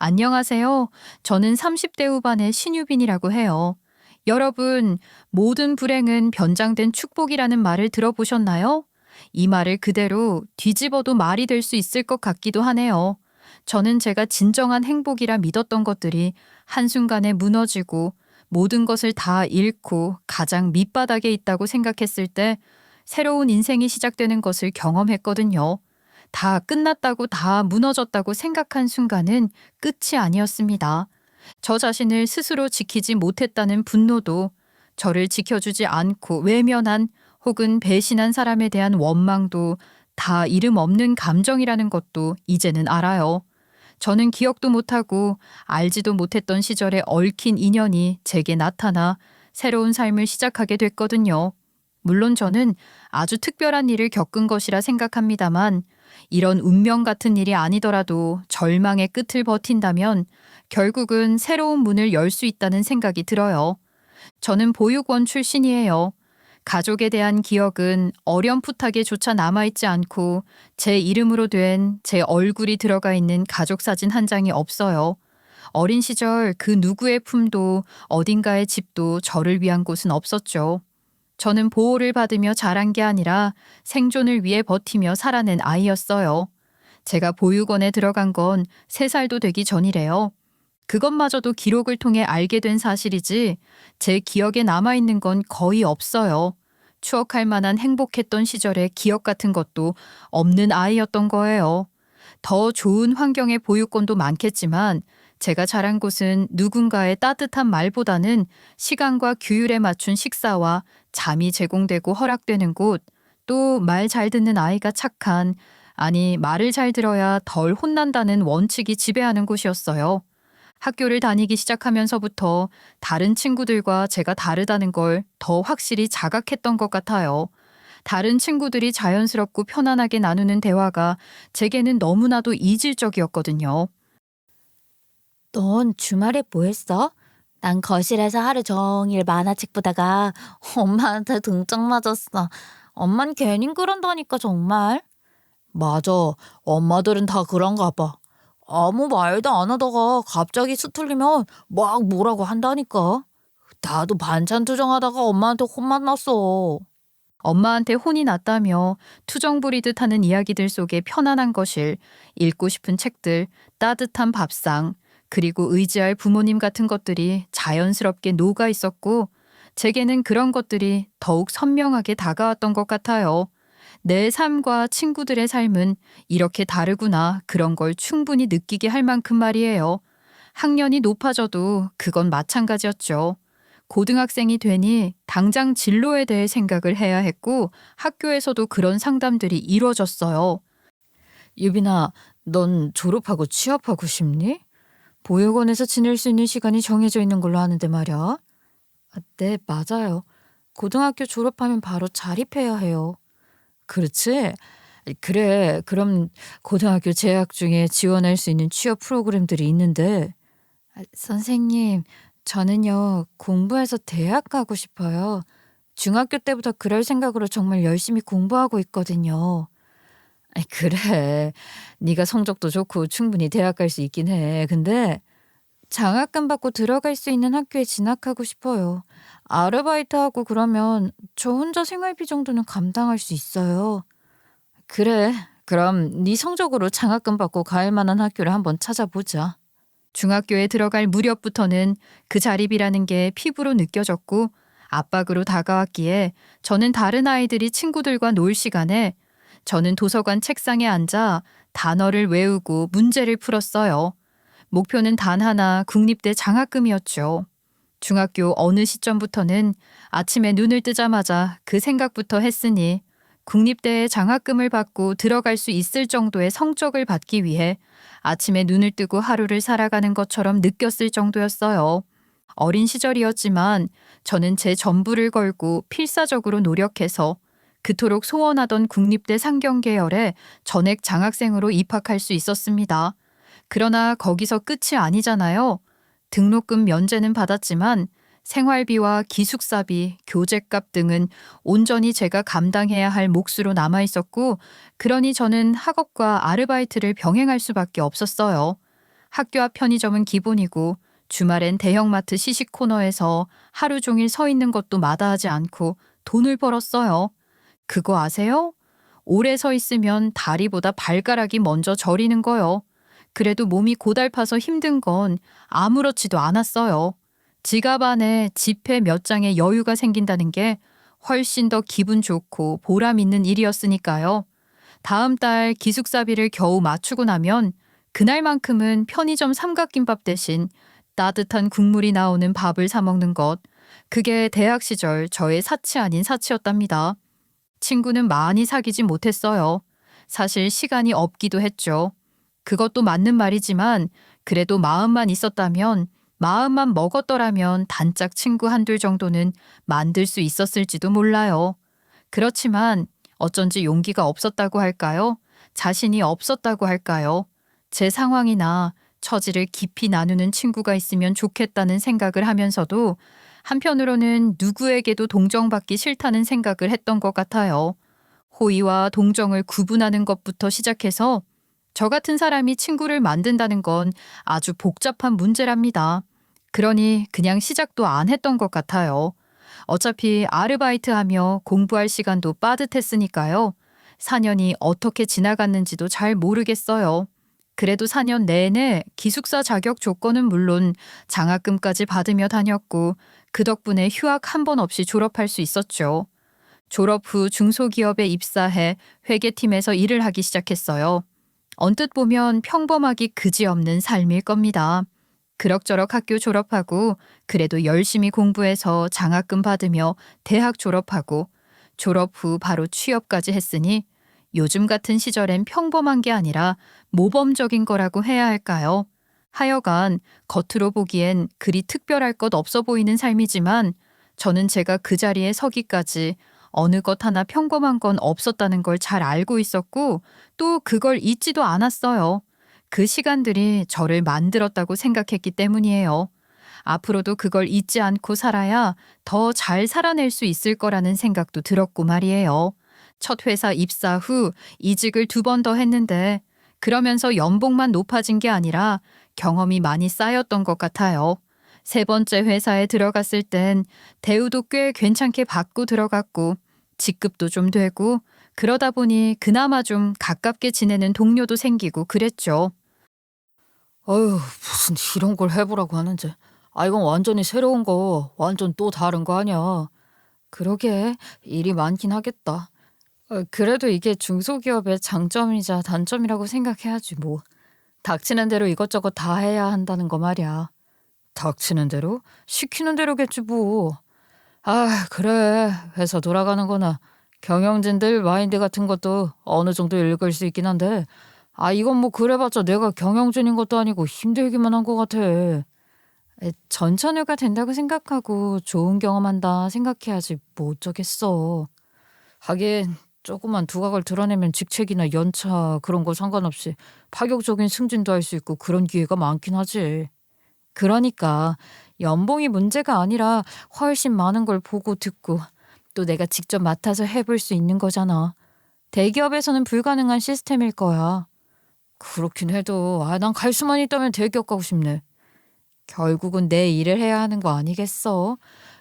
안녕하세요. 저는 30대 후반의 신유빈이라고 해요. 여러분, 모든 불행은 변장된 축복이라는 말을 들어보셨나요? 이 말을 그대로 뒤집어도 말이 될 수 있을 것 같기도 하네요. 저는 제가 진정한 행복이라 믿었던 것들이 한순간에 무너지고 모든 것을 다 잃고 가장 밑바닥에 있다고 생각했을 때 새로운 인생이 시작되는 것을 경험했거든요. 다 끝났다고 다 무너졌다고 생각한 순간은 끝이 아니었습니다. 저 자신을 스스로 지키지 못했다는 분노도 저를 지켜주지 않고 외면한 혹은 배신한 사람에 대한 원망도 다 이름 없는 감정이라는 것도 이제는 알아요. 저는 기억도 못하고 알지도 못했던 시절에 얽힌 인연이 제게 나타나 새로운 삶을 시작하게 됐거든요. 물론 저는 아주 특별한 일을 겪은 것이라 생각합니다만 이런 운명 같은 일이 아니더라도 절망의 끝을 버틴다면 결국은 새로운 문을 열 수 있다는 생각이 들어요. 저는 보육원 출신이에요. 가족에 대한 기억은 어렴풋하게조차 남아있지 않고 제 이름으로 된 제 얼굴이 들어가 있는 가족 사진 한 장이 없어요. 어린 시절 그 누구의 품도 어딘가의 집도 저를 위한 곳은 없었죠. 저는 보호를 받으며 자란 게 아니라 생존을 위해 버티며 살아낸 아이였어요. 제가 보육원에 들어간 건 3살도 되기 전이래요. 그것마저도 기록을 통해 알게 된 사실이지 제 기억에 남아있는 건 거의 없어요. 추억할 만한 행복했던 시절의 기억 같은 것도 없는 아이였던 거예요. 더 좋은 환경의 보육원도 많겠지만 제가 자란 곳은 누군가의 따뜻한 말보다는 시간과 규율에 맞춘 식사와 잠이 제공되고 허락되는 곳, 또 말 잘 듣는 아이가 착한, 아니 말을 잘 들어야 덜 혼난다는 원칙이 지배하는 곳이었어요. 학교를 다니기 시작하면서부터 다른 친구들과 제가 다르다는 걸 더 확실히 자각했던 것 같아요. 다른 친구들이 자연스럽고 편안하게 나누는 대화가 제게는 너무나도 이질적이었거든요. 넌 주말에 뭐 했어? 난 거실에서 하루 종일 만화책 보다가 엄마한테 등짝 맞았어. 엄만 괜히 그런다니까 정말. 맞아. 엄마들은 다 그런가 봐. 아무 말도 안 하다가 갑자기 수틀리면 막 뭐라고 한다니까. 나도 반찬 투정하다가 엄마한테 혼만 났어. 엄마한테 혼이 났다며 투정 부리듯 하는 이야기들 속에 편안한 거실, 읽고 싶은 책들, 따뜻한 밥상, 그리고 의지할 부모님 같은 것들이 자연스럽게 녹아 있었고, 제게는 그런 것들이 더욱 선명하게 다가왔던 것 같아요. 내 삶과 친구들의 삶은 이렇게 다르구나 그런 걸 충분히 느끼게 할 만큼 말이에요. 학년이 높아져도 그건 마찬가지였죠. 고등학생이 되니 당장 진로에 대해 생각을 해야 했고 학교에서도 그런 상담들이 이루어졌어요. 유빈아, 넌 졸업하고 취업하고 싶니? 보육원에서 지낼 수 있는 시간이 정해져 있는 걸로 아는데 말이야. 네, 맞아요. 고등학교 졸업하면 바로 자립해야 해요. 그렇지? 그래, 그럼 고등학교 재학 중에 지원할 수 있는 취업 프로그램들이 있는데. 선생님, 저는요, 공부해서 대학 가고 싶어요. 중학교 때부터 그럴 생각으로 정말 열심히 공부하고 있거든요. 그래. 네가 성적도 좋고 충분히 대학 갈 수 있긴 해. 근데 장학금 받고 들어갈 수 있는 학교에 진학하고 싶어요. 아르바이트하고 그러면 저 혼자 생활비 정도는 감당할 수 있어요. 그래. 그럼 네 성적으로 장학금 받고 갈 만한 학교를 한번 찾아보자. 중학교에 들어갈 무렵부터는 그 자립이라는 게 피부로 느껴졌고 압박으로 다가왔기에 저는 다른 아이들이 친구들과 놀 시간에 저는 도서관 책상에 앉아 단어를 외우고 문제를 풀었어요. 목표는 단 하나 국립대 장학금이었죠. 중학교 어느 시점부터는 아침에 눈을 뜨자마자 그 생각부터 했으니 국립대에 장학금을 받고 들어갈 수 있을 정도의 성적을 받기 위해 아침에 눈을 뜨고 하루를 살아가는 것처럼 느꼈을 정도였어요. 어린 시절이었지만 저는 제 전부를 걸고 필사적으로 노력해서 그토록 소원하던 국립대 상경계열에 전액 장학생으로 입학할 수 있었습니다. 그러나 거기서 끝이 아니잖아요. 등록금 면제는 받았지만 생활비와 기숙사비, 교재값 등은 온전히 제가 감당해야 할 몫으로 남아 있었고, 그러니 저는 학업과 아르바이트를 병행할 수밖에 없었어요. 학교 앞 편의점은 기본이고 주말엔 대형마트 시식 코너에서 하루 종일 서 있는 것도 마다하지 않고 돈을 벌었어요. 그거 아세요? 오래 서 있으면 다리보다 발가락이 먼저 저리는 거요. 그래도 몸이 고달파서 힘든 건 아무렇지도 않았어요. 지갑 안에 지폐 몇 장의 여유가 생긴다는 게 훨씬 더 기분 좋고 보람 있는 일이었으니까요. 다음 달 기숙사비를 겨우 맞추고 나면 그날만큼은 편의점 삼각김밥 대신 따뜻한 국물이 나오는 밥을 사 먹는 것. 그게 대학 시절 저의 사치 아닌 사치였답니다. 친구는 많이 사귀지 못했어요. 사실 시간이 없기도 했죠. 그것도 맞는 말이지만 그래도 마음만 있었다면, 마음만 먹었더라면 단짝 친구 한둘 정도는 만들 수 있었을지도 몰라요. 그렇지만 어쩐지 용기가 없었다고 할까요? 자신이 없었다고 할까요? 제 상황이나 처지를 깊이 나누는 친구가 있으면 좋겠다는 생각을 하면서도 한편으로는 누구에게도 동정받기 싫다는 생각을 했던 것 같아요. 호의와 동정을 구분하는 것부터 시작해서 저 같은 사람이 친구를 만든다는 건 아주 복잡한 문제랍니다. 그러니 그냥 시작도 안 했던 것 같아요. 어차피 아르바이트하며 공부할 시간도 빠듯했으니까요. 4년이 어떻게 지나갔는지도 잘 모르겠어요. 그래도 4년 내내 기숙사 자격 조건은 물론 장학금까지 받으며 다녔고 그 덕분에 휴학 한 번 없이 졸업할 수 있었죠. 졸업 후 중소기업에 입사해 회계팀에서 일을 하기 시작했어요. 언뜻 보면 평범하기 그지없는 삶일 겁니다. 그럭저럭 학교 졸업하고 그래도 열심히 공부해서 장학금 받으며 대학 졸업하고 졸업 후 바로 취업까지 했으니 요즘 같은 시절엔 평범한 게 아니라 모범적인 거라고 해야 할까요? 하여간 겉으로 보기엔 그리 특별할 것 없어 보이는 삶이지만 저는 제가 그 자리에 서기까지 어느 것 하나 평범한 건 없었다는 걸 잘 알고 있었고 또 그걸 잊지도 않았어요. 그 시간들이 저를 만들었다고 생각했기 때문이에요. 앞으로도 그걸 잊지 않고 살아야 더 잘 살아낼 수 있을 거라는 생각도 들었고 말이에요. 첫 회사 입사 후 이직을 2번 더 했는데 그러면서 연봉만 높아진 게 아니라 경험이 많이 쌓였던 것 같아요. 3번째 회사에 들어갔을 땐 대우도 꽤 괜찮게 받고 들어갔고 직급도 좀 되고 그러다 보니 그나마 좀 가깝게 지내는 동료도 생기고 그랬죠. 어휴, 무슨 이런 걸 해보라고 하는지. 아, 이건 완전히 새로운 거, 완전 또 다른 거 아니야. 그러게, 일이 많긴 하겠다. 그래도 이게 중소기업의 장점이자 단점이라고 생각해야지 뭐. 닥치는 대로 이것저것 다 해야 한다는 거 말이야. 닥치는 대로? 시키는 대로겠지 뭐. 아, 그래. 회사 돌아가는 거나 경영진들 마인드 같은 것도 어느 정도 읽을 수 있긴 한데 이건 뭐 그래봤자 내가 경영진인 것도 아니고 힘들기만 한 것 같아. 전천후가 된다고 생각하고 좋은 경험한다 생각해야지 뭐 어쩌겠어. 하긴 조그만 두각을 드러내면 직책이나 연차 그런 거 상관없이 파격적인 승진도 할 수 있고 그런 기회가 많긴 하지. 그러니까 연봉이 문제가 아니라 훨씬 많은 걸 보고 듣고 또 내가 직접 맡아서 해볼 수 있는 거잖아. 대기업에서는 불가능한 시스템일 거야. 그렇긴 해도 난 갈 수만 있다면 대기업 가고 싶네. 결국은 내 일을 해야 하는 거 아니겠어?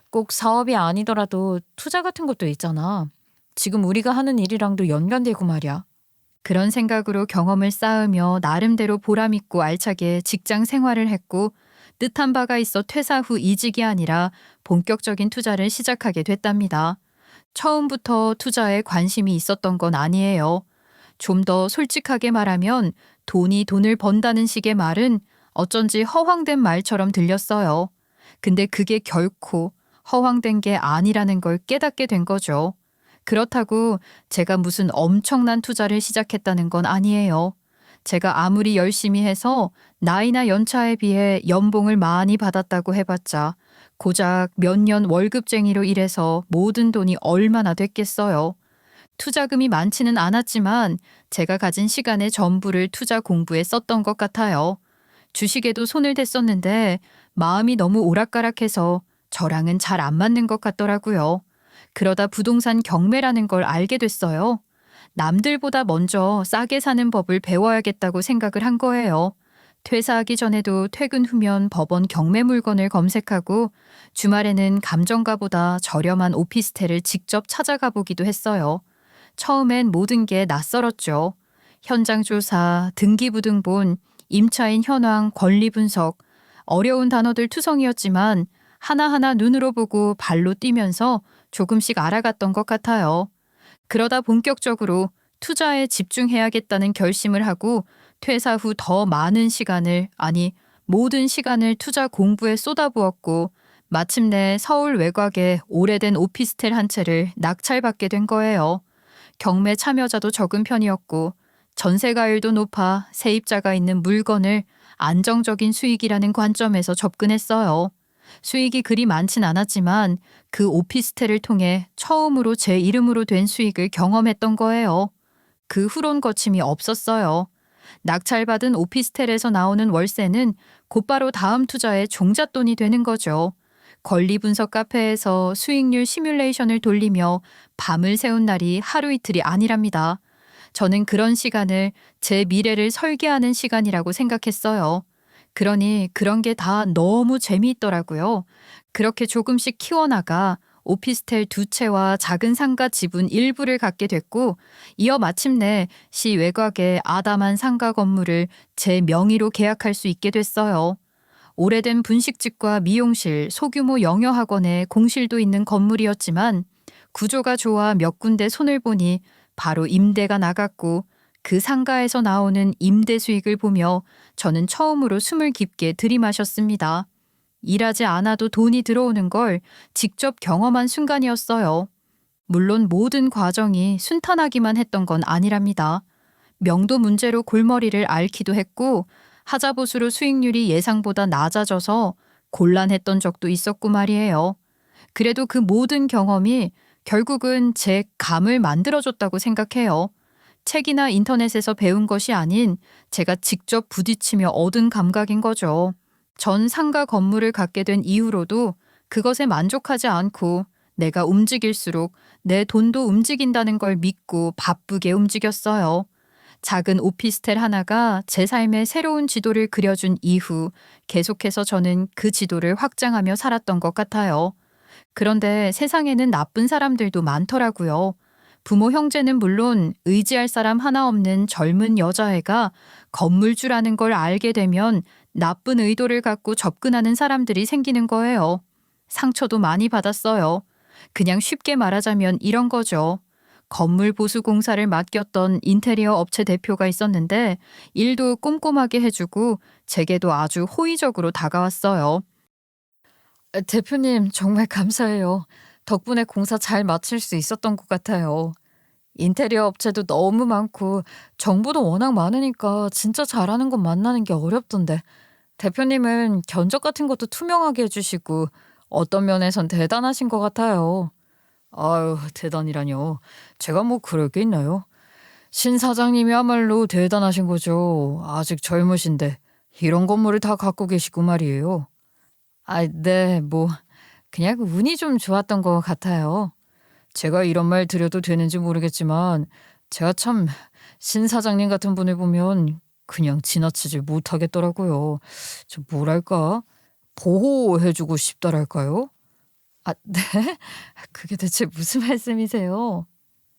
꼭 사업이 아니더라도 투자 같은 것도 있잖아. 지금 우리가 하는 일이랑도 연관되고 말이야. 그런 생각으로 경험을 쌓으며 나름대로 보람있고 알차게 직장 생활을 했고 뜻한 바가 있어 퇴사 후 이직이 아니라 본격적인 투자를 시작하게 됐답니다. 처음부터 투자에 관심이 있었던 건 아니에요. 좀 더 솔직하게 말하면 돈이 돈을 번다는 식의 말은 어쩐지 허황된 말처럼 들렸어요. 근데 그게 결코 허황된 게 아니라는 걸 깨닫게 된 거죠. 그렇다고 제가 무슨 엄청난 투자를 시작했다는 건 아니에요. 제가 아무리 열심히 해서 나이나 연차에 비해 연봉을 많이 받았다고 해봤자 고작 몇 년 월급쟁이로 일해서 모든 돈이 얼마나 됐겠어요. 투자금이 많지는 않았지만 제가 가진 시간의 전부를 투자 공부에 썼던 것 같아요. 주식에도 손을 댔었는데 마음이 너무 오락가락해서 저랑은 잘 안 맞는 것 같더라고요. 그러다 부동산 경매라는 걸 알게 됐어요. 남들보다 먼저 싸게 사는 법을 배워야겠다고 생각을 한 거예요. 퇴사하기 전에도 퇴근 후면 법원 경매 물건을 검색하고 주말에는 감정가보다 저렴한 오피스텔을 직접 찾아가 보기도 했어요. 처음엔 모든 게 낯설었죠. 현장 조사, 등기부등본, 임차인 현황, 권리 분석, 어려운 단어들 투성이었지만 하나하나 눈으로 보고 발로 뛰면서 조금씩 알아갔던 것 같아요. 그러다 본격적으로 투자에 집중해야겠다는 결심을 하고 퇴사 후 더 많은 시간을, 아니 모든 시간을 투자 공부에 쏟아부었고 마침내 서울 외곽에 오래된 오피스텔 한 채를 낙찰받게 된 거예요. 경매 참여자도 적은 편이었고 전세가율도 높아 세입자가 있는 물건을 안정적인 수익이라는 관점에서 접근했어요. 수익이 그리 많진 않았지만 그 오피스텔을 통해 처음으로 제 이름으로 된 수익을 경험했던 거예요. 그 후론 거침이 없었어요. 낙찰받은 오피스텔에서 나오는 월세는 곧바로 다음 투자의 종잣돈이 되는 거죠. 권리 분석 카페에서 수익률 시뮬레이션을 돌리며 밤을 새운 날이 하루 이틀이 아니랍니다. 저는 그런 시간을 제 미래를 설계하는 시간이라고 생각했어요. 그러니 그런 게 다 너무 재미있더라고요. 그렇게 조금씩 키워나가 오피스텔 2채와 작은 상가 지분 일부를 갖게 됐고 이어 마침내 시 외곽의 아담한 상가 건물을 제 명의로 계약할 수 있게 됐어요. 오래된 분식집과 미용실, 소규모 영어학원에 공실도 있는 건물이었지만 구조가 좋아 몇 군데 손을 보니 바로 임대가 나갔고 그 상가에서 나오는 임대 수익을 보며 저는 처음으로 숨을 깊게 들이마셨습니다. 일하지 않아도 돈이 들어오는 걸 직접 경험한 순간이었어요. 물론 모든 과정이 순탄하기만 했던 건 아니랍니다. 명도 문제로 골머리를 앓기도 했고 하자보수로 수익률이 예상보다 낮아져서 곤란했던 적도 있었고 말이에요. 그래도 그 모든 경험이 결국은 제 감을 만들어줬다고 생각해요. 책이나 인터넷에서 배운 것이 아닌 제가 직접 부딪히며 얻은 감각인 거죠. 전 상가 건물을 갖게 된 이후로도 그것에 만족하지 않고 내가 움직일수록 내 돈도 움직인다는 걸 믿고 바쁘게 움직였어요. 작은 오피스텔 하나가 제 삶의 새로운 지도를 그려준 이후 계속해서 저는 그 지도를 확장하며 살았던 것 같아요. 그런데 세상에는 나쁜 사람들도 많더라고요. 부모 형제는 물론 의지할 사람 하나 없는 젊은 여자애가 건물주라는 걸 알게 되면 나쁜 의도를 갖고 접근하는 사람들이 생기는 거예요. 상처도 많이 받았어요. 그냥 쉽게 말하자면 이런 거죠. 건물 보수 공사를 맡겼던 인테리어 업체 대표가 있었는데 일도 꼼꼼하게 해주고 제게도 아주 호의적으로 다가왔어요. 대표님 정말 감사해요. 덕분에 공사 잘 마칠 수 있었던 것 같아요. 인테리어 업체도 너무 많고 정보도 워낙 많으니까 진짜 잘하는 건 만나는 게 어렵던데 대표님은 견적 같은 것도 투명하게 해주시고 어떤 면에선 대단하신 것 같아요. 아유, 대단이라뇨. 제가 뭐 그럴 게 있나요? 신 사장님이야말로 대단하신 거죠. 아직 젊으신데 이런 건물을 다 갖고 계시고 말이에요. 아, 네, 뭐 그냥 운이 좀 좋았던 것 같아요. 제가 이런 말 드려도 되는지 모르겠지만 제가 참 신 사장님 같은 분을 보면 그냥 지나치지 못하겠더라고요. 저 뭐랄까? 보호해주고 싶다랄까요? 아, 네? 그게 대체 무슨 말씀이세요?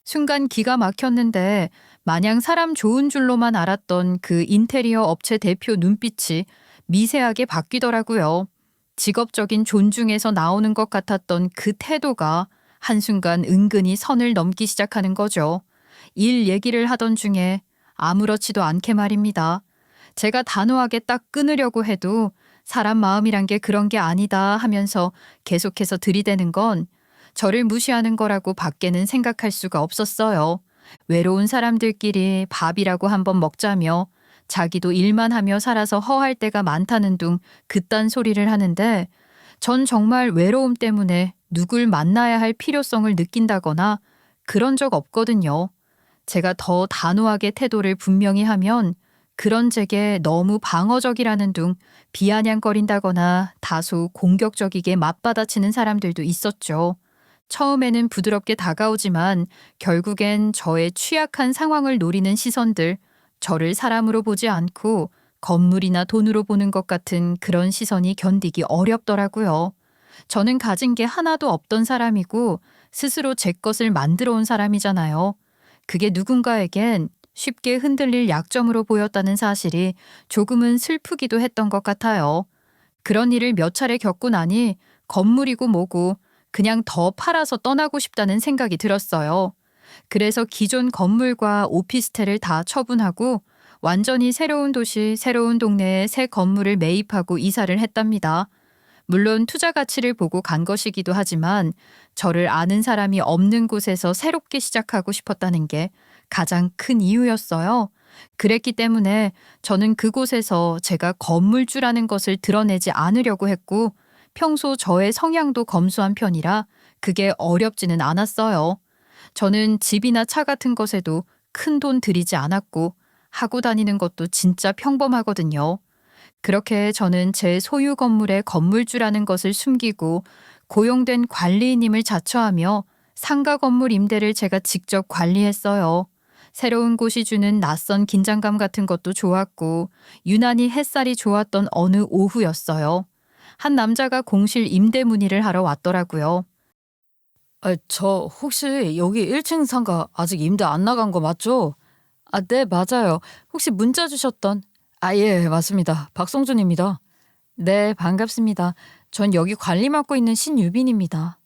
순간 기가 막혔는데 마냥 사람 좋은 줄로만 알았던 그 인테리어 업체 대표 눈빛이 미세하게 바뀌더라고요. 직업적인 존중에서 나오는 것 같았던 그 태도가 한순간 은근히 선을 넘기 시작하는 거죠. 일 얘기를 하던 중에 아무렇지도 않게 말입니다. 제가 단호하게 딱 끊으려고 해도 사람 마음이란 게 그런 게 아니다 하면서 계속해서 들이대는 건 저를 무시하는 거라고 밖에는 생각할 수가 없었어요. 외로운 사람들끼리 밥이라고 한번 먹자며 자기도 일만 하며 살아서 허할 때가 많다는 둥 그딴 소리를 하는데 전 정말 외로움 때문에 누굴 만나야 할 필요성을 느낀다거나 그런 적 없거든요. 제가 더 단호하게 태도를 분명히 하면 그런 제게 너무 방어적이라는 둥 비아냥거린다거나 다소 공격적이게 맞받아치는 사람들도 있었죠. 처음에는 부드럽게 다가오지만 결국엔 저의 취약한 상황을 노리는 시선들, 저를 사람으로 보지 않고 건물이나 돈으로 보는 것 같은 그런 시선이 견디기 어렵더라고요. 저는 가진 게 하나도 없던 사람이고 스스로 제 것을 만들어 온 사람이잖아요. 그게 누군가에겐 쉽게 흔들릴 약점으로 보였다는 사실이 조금은 슬프기도 했던 것 같아요. 그런 일을 몇 차례 겪고 나니 건물이고 뭐고 그냥 더 팔아서 떠나고 싶다는 생각이 들었어요. 그래서 기존 건물과 오피스텔을 다 처분하고 완전히 새로운 도시, 새로운 동네에 새 건물을 매입하고 이사를 했답니다. 물론 투자 가치를 보고 간 것이기도 하지만 저를 아는 사람이 없는 곳에서 새롭게 시작하고 싶었다는 게 가장 큰 이유였어요. 그랬기 때문에 저는 그곳에서 제가 건물주라는 것을 드러내지 않으려고 했고 평소 저의 성향도 검소한 편이라 그게 어렵지는 않았어요. 저는 집이나 차 같은 것에도 큰 돈 들이지 않았고 하고 다니는 것도 진짜 평범하거든요. 그렇게 저는 제 소유 건물의 건물주라는 것을 숨기고 고용된 관리인임을 자처하며 상가 건물 임대를 제가 직접 관리했어요. 새로운 곳이 주는 낯선 긴장감 같은 것도 좋았고 유난히 햇살이 좋았던 어느 오후였어요. 한 남자가 공실 임대 문의를 하러 왔더라고요. 저 혹시 여기 1층 상가 아직 임대 안 나간 거 맞죠? 네, 맞아요. 혹시 문자 주셨던. 예, 맞습니다. 박성준입니다. 네, 반갑습니다. 전 여기 관리 맡고 있는 신유빈입니다.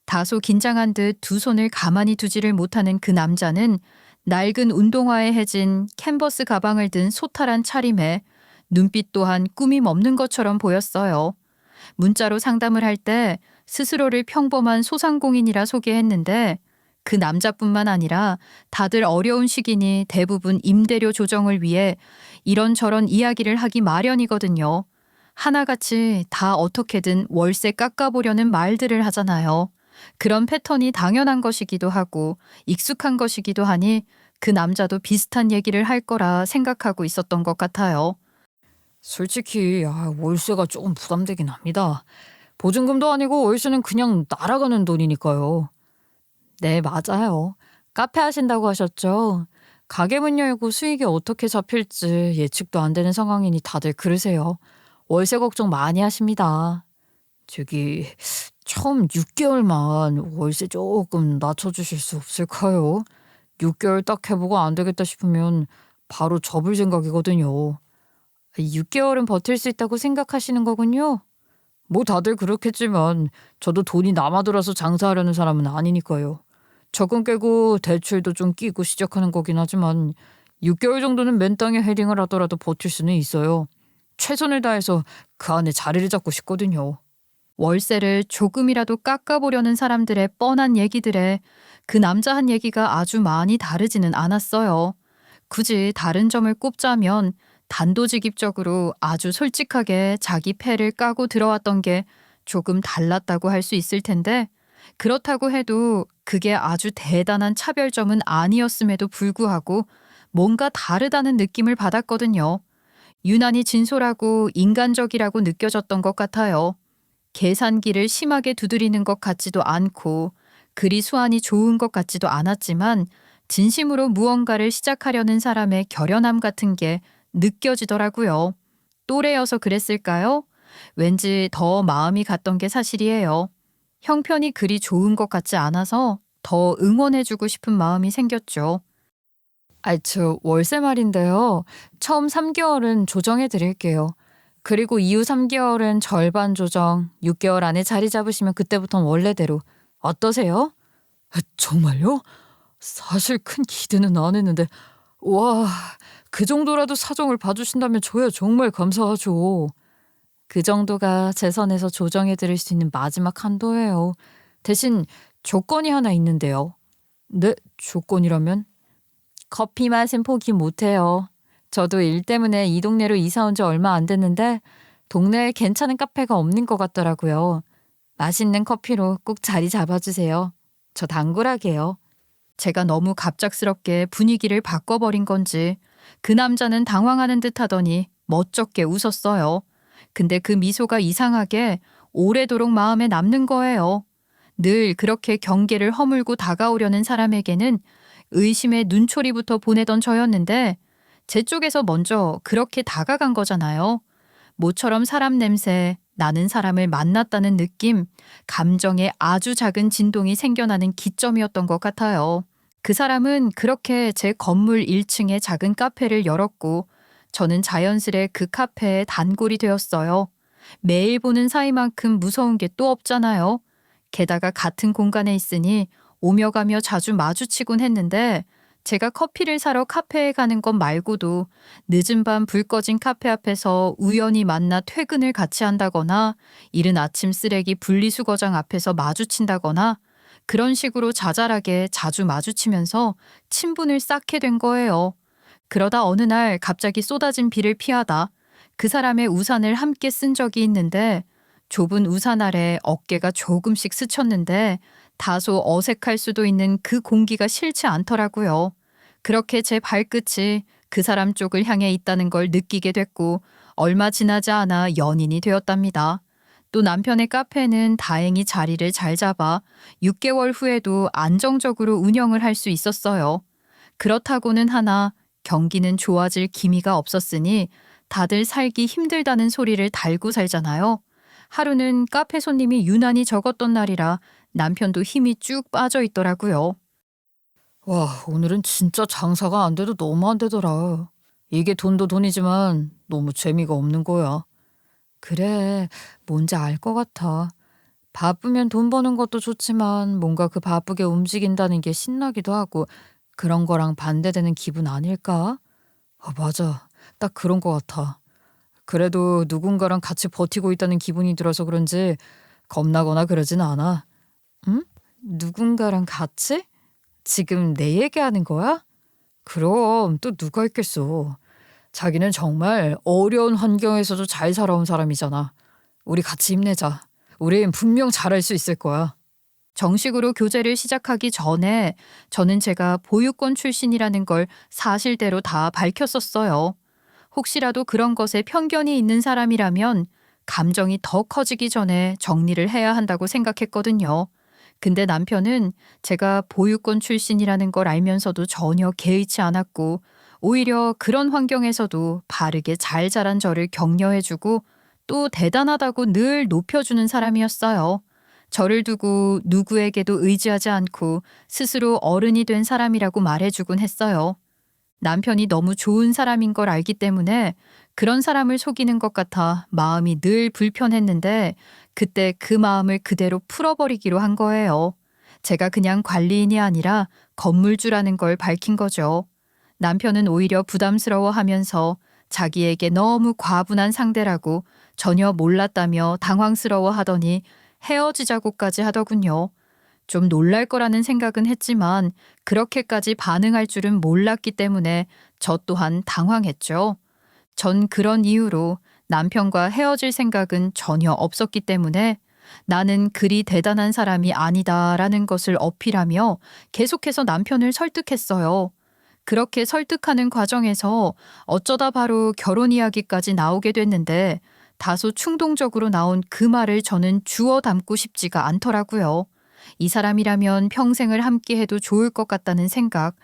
다소 긴장한 듯 두 손을 가만히 두지를 못하는 그 남자는 낡은 운동화에 해진 캔버스 가방을 든 소탈한 차림에 눈빛 또한 꾸밈 없는 것처럼 보였어요. 문자로 상담을 할 때 스스로를 평범한 소상공인이라 소개했는데 그 남자뿐만 아니라 다들 어려운 시기니 대부분 임대료 조정을 위해 이런저런 이야기를 하기 마련이거든요. 하나같이 다 어떻게든 월세 깎아보려는 말들을 하잖아요. 그런 패턴이 당연한 것이기도 하고 익숙한 것이기도 하니 그 남자도 비슷한 얘기를 할 거라 생각하고 있었던 것 같아요. 솔직히 월세가 조금 부담되긴 합니다. 보증금도 아니고 월세는 그냥 날아가는 돈이니까요. 네, 맞아요. 카페 하신다고 하셨죠? 가게 문 열고 수익이 어떻게 잡힐지 예측도 안 되는 상황이니 다들 그러세요. 월세 걱정 많이 하십니다. 저기 처음 6개월만 월세 조금 낮춰주실 수 없을까요? 6개월 딱 해보고 안 되겠다 싶으면 바로 접을 생각이거든요. 6개월은 버틸 수 있다고 생각하시는 거군요. 뭐 다들 그렇겠지만 저도 돈이 남아돌아서 장사하려는 사람은 아니니까요. 적금 깨고 대출도 좀 끼고 시작하는 거긴 하지만 6개월 정도는 맨 땅에 헤딩을 하더라도 버틸 수는 있어요. 최선을 다해서 그 안에 자리를 잡고 싶거든요. 월세를 조금이라도 깎아보려는 사람들의 뻔한 얘기들에 그 남자 한 얘기가 아주 많이 다르지는 않았어요. 굳이 다른 점을 꼽자면 단도직입적으로 아주 솔직하게 자기 패를 까고 들어왔던 게 조금 달랐다고 할 수 있을 텐데 그렇다고 해도 그게 아주 대단한 차별점은 아니었음에도 불구하고 뭔가 다르다는 느낌을 받았거든요. 유난히 진솔하고 인간적이라고 느껴졌던 것 같아요. 계산기를 심하게 두드리는 것 같지도 않고 그리 수완이 좋은 것 같지도 않았지만 진심으로 무언가를 시작하려는 사람의 결연함 같은 게 느껴지더라고요. 또래여서 그랬을까요? 왠지 더 마음이 갔던 게 사실이에요. 형편이 그리 좋은 것 같지 않아서 더 응원해주고 싶은 마음이 생겼죠. 저 월세 말인데요. 처음 3개월은 조정해 드릴게요. 그리고 이후 3개월은 절반 조정, 6개월 안에 자리 잡으시면 그때부터는 원래대로. 어떠세요? 정말요? 사실 큰 기대는 안 했는데 와, 그 정도라도 사정을 봐주신다면 저야 정말 감사하죠. 그 정도가 제 선에서 조정해 드릴 수 있는 마지막 한도예요. 대신 조건이 하나 있는데요. 네, 조건이라면? 커피 맛은 포기 못해요. 저도 일 때문에 이 동네로 이사 온 지 얼마 안 됐는데 동네에 괜찮은 카페가 없는 것 같더라고요. 맛있는 커피로 꼭 자리 잡아주세요. 저 당구라게요. 제가 너무 갑작스럽게 분위기를 바꿔버린 건지 그 남자는 당황하는 듯 하더니 멋쩍게 웃었어요. 근데 그 미소가 이상하게 오래도록 마음에 남는 거예요. 늘 그렇게 경계를 허물고 다가오려는 사람에게는 의심의 눈초리부터 보내던 저였는데 제 쪽에서 먼저 그렇게 다가간 거잖아요. 모처럼 사람 냄새, 나는 사람을 만났다는 느낌, 감정에 아주 작은 진동이 생겨나는 기점이었던 것 같아요. 그 사람은 그렇게 제 건물 1층에 작은 카페를 열었고 저는 자연스레 그 카페의 단골이 되었어요. 매일 보는 사이만큼 무서운 게 또 없잖아요. 게다가 같은 공간에 있으니 오며 가며 자주 마주치곤 했는데 제가 커피를 사러 카페에 가는 것 말고도 늦은 밤 불 꺼진 카페 앞에서 우연히 만나 퇴근을 같이 한다거나 이른 아침 쓰레기 분리수거장 앞에서 마주친다거나 그런 식으로 자잘하게 자주 마주치면서 친분을 쌓게 된 거예요. 그러다 어느 날 갑자기 쏟아진 비를 피하다 그 사람의 우산을 함께 쓴 적이 있는데 좁은 우산 아래 어깨가 조금씩 스쳤는데 다소 어색할 수도 있는 그 공기가 싫지 않더라고요. 그렇게 제 발끝이 그 사람 쪽을 향해 있다는 걸 느끼게 됐고 얼마 지나지 않아 연인이 되었답니다. 또 남편의 카페는 다행히 자리를 잘 잡아 6개월 후에도 안정적으로 운영을 할 수 있었어요. 그렇다고는 하나 경기는 좋아질 기미가 없었으니 다들 살기 힘들다는 소리를 달고 살잖아요. 하루는 카페 손님이 유난히 적었던 날이라 남편도 힘이 쭉 빠져 있더라고요. 와, 오늘은 진짜 장사가 안 돼도 너무 안 되더라. 이게 돈도 돈이지만 너무 재미가 없는 거야. 그래, 뭔지 알 것 같아. 바쁘면 돈 버는 것도 좋지만 뭔가 그 바쁘게 움직인다는 게 신나기도 하고 그런 거랑 반대되는 기분 아닐까? 아, 맞아. 딱 그런 것 같아. 그래도 누군가랑 같이 버티고 있다는 기분이 들어서 그런지 겁나거나 그러진 않아. 응? 누군가랑 같이? 지금 내 얘기하는 거야? 그럼 또 누가 있겠어. 자기는 정말 어려운 환경에서도 잘 살아온 사람이잖아. 우리 같이 힘내자. 우린 분명 잘할 수 있을 거야. 정식으로 교제를 시작하기 전에 저는 제가 보육권 출신이라는 걸 사실대로 다 밝혔었어요. 혹시라도 그런 것에 편견이 있는 사람이라면 감정이 더 커지기 전에 정리를 해야 한다고 생각했거든요. 근데 남편은 제가 보육권 출신이라는 걸 알면서도 전혀 개의치 않았고 오히려 그런 환경에서도 바르게 잘 자란 저를 격려해주고 또 대단하다고 늘 높여주는 사람이었어요. 저를 두고 누구에게도 의지하지 않고 스스로 어른이 된 사람이라고 말해주곤 했어요. 남편이 너무 좋은 사람인 걸 알기 때문에 그런 사람을 속이는 것 같아 마음이 늘 불편했는데 그때 그 마음을 그대로 풀어버리기로 한 거예요. 제가 그냥 관리인이 아니라 건물주라는 걸 밝힌 거죠. 남편은 오히려 부담스러워하면서 자기에게 너무 과분한 상대라고 전혀 몰랐다며 당황스러워하더니 헤어지자고까지 하더군요. 좀 놀랄 거라는 생각은 했지만 그렇게까지 반응할 줄은 몰랐기 때문에 저 또한 당황했죠. 전 그런 이유로 남편과 헤어질 생각은 전혀 없었기 때문에 나는 그리 대단한 사람이 아니다라는 것을 어필하며 계속해서 남편을 설득했어요. 그렇게 설득하는 과정에서 어쩌다 바로 결혼 이야기까지 나오게 됐는데 다소 충동적으로 나온 그 말을 저는 주워 담고 싶지가 않더라고요. 이 사람이라면 평생을 함께해도 좋을 것 같다는 생각,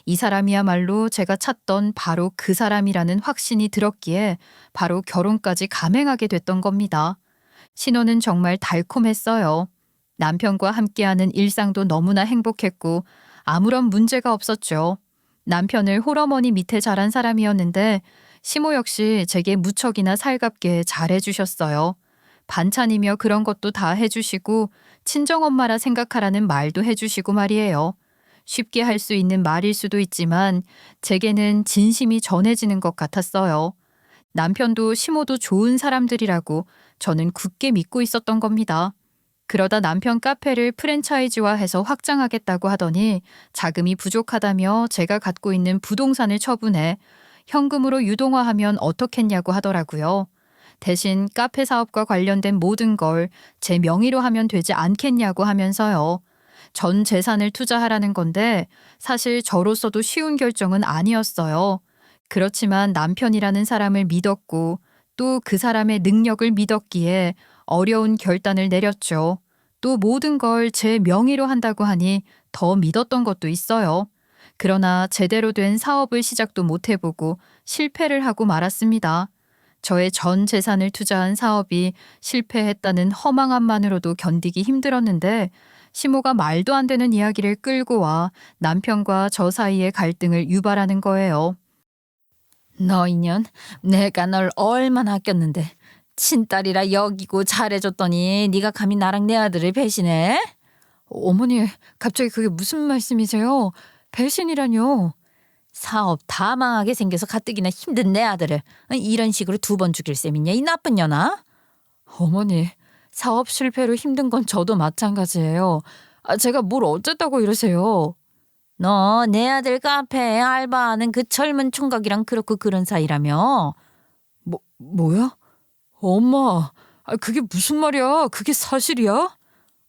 이 사람이야말로 제가 찾던 바로 그 사람이라는 확신이 들었기에 바로 결혼까지 감행하게 됐던 겁니다. 신혼은 정말 달콤했어요. 남편과 함께하는 일상도 너무나 행복했고 아무런 문제가 없었죠. 남편을 홀어머니 밑에 자란 사람이었는데 시모 역시 제게 무척이나 살갑게 잘해주셨어요. 반찬이며 그런 것도 다 해주시고 친정엄마라 생각하라는 말도 해주시고 말이에요. 쉽게 할 수 있는 말일 수도 있지만 제게는 진심이 전해지는 것 같았어요. 남편도 시모도 좋은 사람들이라고 저는 굳게 믿고 있었던 겁니다. 그러다 남편 카페를 프랜차이즈화해서 확장하겠다고 하더니 자금이 부족하다며 제가 갖고 있는 부동산을 처분해 현금으로 유동화하면 어떻겠냐고 하더라고요. 대신 카페 사업과 관련된 모든 걸 제 명의로 하면 되지 않겠냐고 하면서요. 전 재산을 투자하라는 건데 사실 저로서도 쉬운 결정은 아니었어요. 그렇지만 남편이라는 사람을 믿었고 또 그 사람의 능력을 믿었기에 어려운 결단을 내렸죠. 또 모든 걸 제 명의로 한다고 하니 더 믿었던 것도 있어요. 그러나 제대로 된 사업을 시작도 못 해보고 실패를 하고 말았습니다. 저의 전 재산을 투자한 사업이 실패했다는 허망함만으로도 견디기 힘들었는데 시모가 말도 안 되는 이야기를 끌고 와 남편과 저 사이의 갈등을 유발하는 거예요. 너 인연, 내가 널 얼마나 아꼈는데 친딸이라 여기고 잘해줬더니 네가 감히 나랑 내 아들을 배신해? 어머니, 갑자기 그게 무슨 말씀이세요? 배신이라뇨? 사업 다 망하게 생겨서 가뜩이나 힘든 내 아들을 이런 식으로 2번 죽일 셈이냐 이 나쁜 년아? 어머니, 사업 실패로 힘든 건 저도 마찬가지예요. 제가 뭘 어쨌다고 이러세요? 너 내 아들 카페에 알바하는 그 젊은 총각이랑 그렇고 그런 사이라며? 뭐야? 엄마, 그게 무슨 말이야? 그게 사실이야?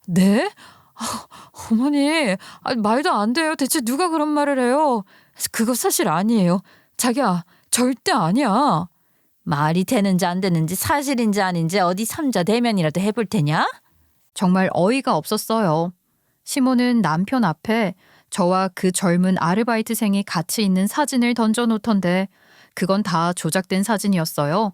네? 어머니, 말도 안 돼요. 대체 누가 그런 말을 해요? 그거 사실 아니에요. 자기야, 절대 아니야. 말이 되는지 안 되는지 사실인지 아닌지 어디 삼자 대면이라도 해볼 테냐? 정말 어이가 없었어요. 시모는 남편 앞에 저와 그 젊은 아르바이트생이 같이 있는 사진을 던져놓던데 그건 다 조작된 사진이었어요.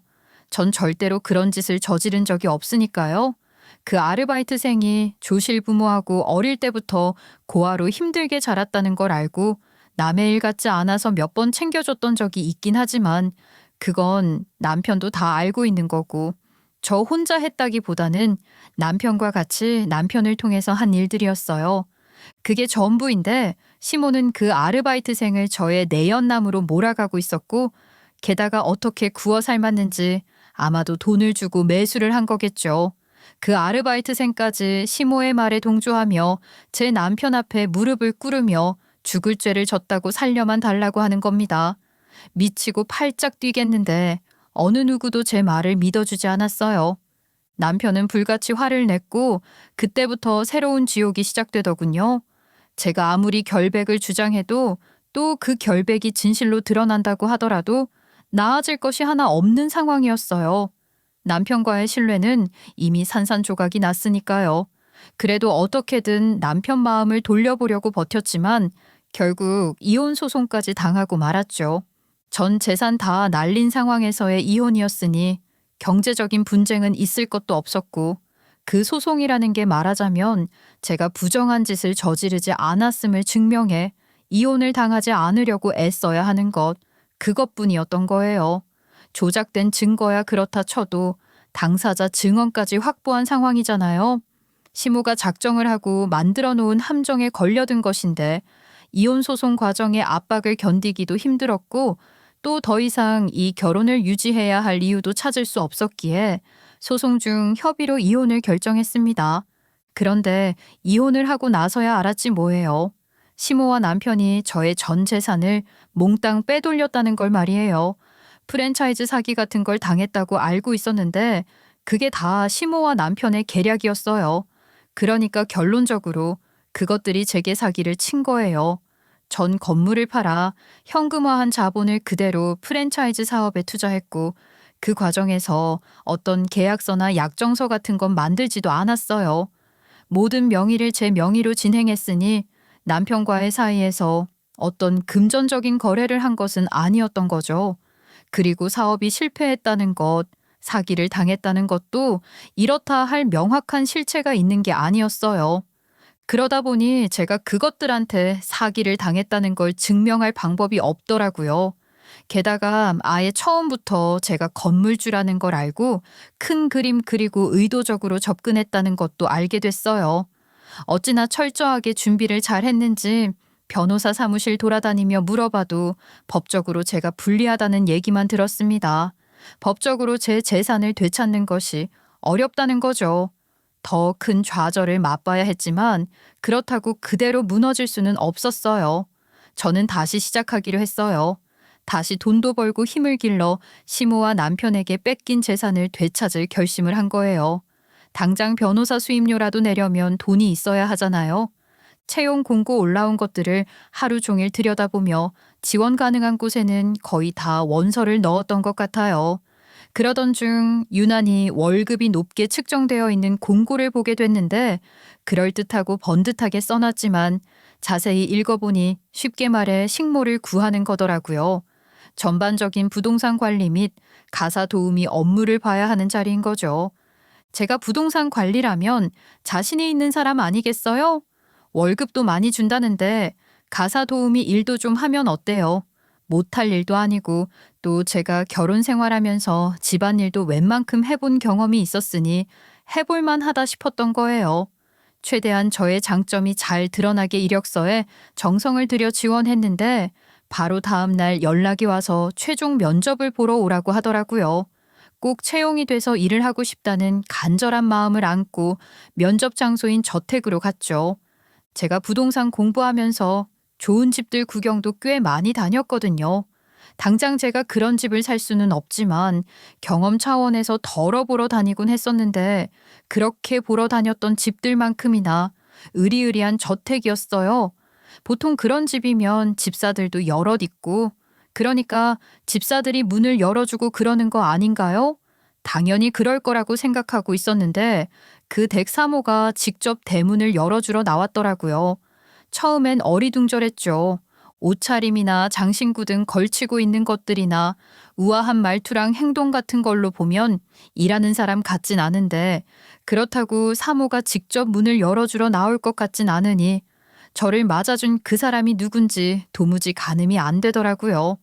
전 절대로 그런 짓을 저지른 적이 없으니까요. 그 아르바이트생이 조실부모하고 어릴 때부터 고아로 힘들게 자랐다는 걸 알고 남의 일 같지 않아서 몇 번 챙겨줬던 적이 있긴 하지만 그건 남편도 다 알고 있는 거고 저 혼자 했다기보다는 남편과 같이 남편을 통해서 한 일들이었어요. 그게 전부인데 시모는 그 아르바이트생을 저의 내연남으로 몰아가고 있었고 게다가 어떻게 구워 삶았는지 아마도 돈을 주고 매수를 한 거겠죠. 그 아르바이트생까지 시모의 말에 동조하며 제 남편 앞에 무릎을 꿇으며 죽을 죄를 졌다고 살려만 달라고 하는 겁니다. 미치고 팔짝 뛰겠는데 어느 누구도 제 말을 믿어주지 않았어요. 남편은 불같이 화를 냈고 그때부터 새로운 지옥이 시작되더군요. 제가 아무리 결백을 주장해도 또 그 결백이 진실로 드러난다고 하더라도 나아질 것이 하나 없는 상황이었어요. 남편과의 신뢰는 이미 산산조각이 났으니까요. 그래도 어떻게든 남편 마음을 돌려보려고 버텼지만 결국 이혼 소송까지 당하고 말았죠. 전 재산 다 날린 상황에서의 이혼이었으니 경제적인 분쟁은 있을 것도 없었고 그 소송이라는 게 말하자면 제가 부정한 짓을 저지르지 않았음을 증명해 이혼을 당하지 않으려고 애써야 하는 것, 그것뿐이었던 거예요. 조작된 증거야 그렇다 쳐도 당사자 증언까지 확보한 상황이잖아요. 시모가 작정을 하고 만들어 놓은 함정에 걸려든 것인데 이혼 소송 과정의 압박을 견디기도 힘들었고 또 더 이상 이 결혼을 유지해야 할 이유도 찾을 수 없었기에 소송 중 협의로 이혼을 결정했습니다. 그런데 이혼을 하고 나서야 알았지 뭐예요. 시모와 남편이 저의 전 재산을 몽땅 빼돌렸다는 걸 말이에요. 프랜차이즈 사기 같은 걸 당했다고 알고 있었는데 그게 다 시모와 남편의 계략이었어요. 그러니까 결론적으로 그것들이 제게 사기를 친 거예요. 전 건물을 팔아 현금화한 자본을 그대로 프랜차이즈 사업에 투자했고 그 과정에서 어떤 계약서나 약정서 같은 건 만들지도 않았어요. 모든 명의를 제 명의로 진행했으니 남편과의 사이에서 어떤 금전적인 거래를 한 것은 아니었던 거죠. 그리고 사업이 실패했다는 것, 사기를 당했다는 것도 이렇다 할 명확한 실체가 있는 게 아니었어요. 그러다 보니 제가 그것들한테 사기를 당했다는 걸 증명할 방법이 없더라고요. 게다가 아예 처음부터 제가 건물주라는 걸 알고 큰 그림 그리고 의도적으로 접근했다는 것도 알게 됐어요. 어찌나 철저하게 준비를 잘 했는지 변호사 사무실 돌아다니며 물어봐도 법적으로 제가 불리하다는 얘기만 들었습니다. 법적으로 제 재산을 되찾는 것이 어렵다는 거죠. 더 큰 좌절을 맛봐야 했지만 그렇다고 그대로 무너질 수는 없었어요. 저는 다시 시작하기로 했어요. 다시 돈도 벌고 힘을 길러 시모와 남편에게 뺏긴 재산을 되찾을 결심을 한 거예요. 당장 변호사 수임료라도 내려면 돈이 있어야 하잖아요. 채용 공고 올라온 것들을 하루 종일 들여다보며 지원 가능한 곳에는 거의 다 원서를 넣었던 것 같아요. 그러던 중 유난히 월급이 높게 측정되어 있는 공고를 보게 됐는데 그럴듯하고 번듯하게 써놨지만 자세히 읽어보니 쉽게 말해 식모를 구하는 거더라고요. 전반적인 부동산 관리 및 가사 도우미 업무를 봐야 하는 자리인 거죠. 제가 부동산 관리라면 자신이 있는 사람 아니겠어요? 월급도 많이 준다는데 가사 도우미 일도 좀 하면 어때요? 못할 일도 아니고 또 제가 결혼 생활하면서 집안일도 웬만큼 해본 경험이 있었으니 해볼만 하다 싶었던 거예요. 최대한 저의 장점이 잘 드러나게 이력서에 정성을 들여 지원했는데 바로 다음 날 연락이 와서 최종 면접을 보러 오라고 하더라고요. 꼭 채용이 돼서 일을 하고 싶다는 간절한 마음을 안고 면접 장소인 저택으로 갔죠. 제가 부동산 공부하면서 좋은 집들 구경도 꽤 많이 다녔거든요. 당장 제가 그런 집을 살 수는 없지만 경험 차원에서 덜어 보러 다니곤 했었는데 그렇게 보러 다녔던 집들만큼이나 으리으리한 저택이었어요. 보통 그런 집이면 집사들도 여럿 있고 그러니까 집사들이 문을 열어주고 그러는 거 아닌가요? 당연히 그럴 거라고 생각하고 있었는데 그 댁 사모가 직접 대문을 열어주러 나왔더라고요. 처음엔 어리둥절했죠. 옷차림이나 장신구 등 걸치고 있는 것들이나 우아한 말투랑 행동 같은 걸로 보면 일하는 사람 같진 않은데 그렇다고 사모가 직접 문을 열어주러 나올 것 같진 않으니 저를 맞아준 그 사람이 누군지 도무지 가늠이 안 되더라고요.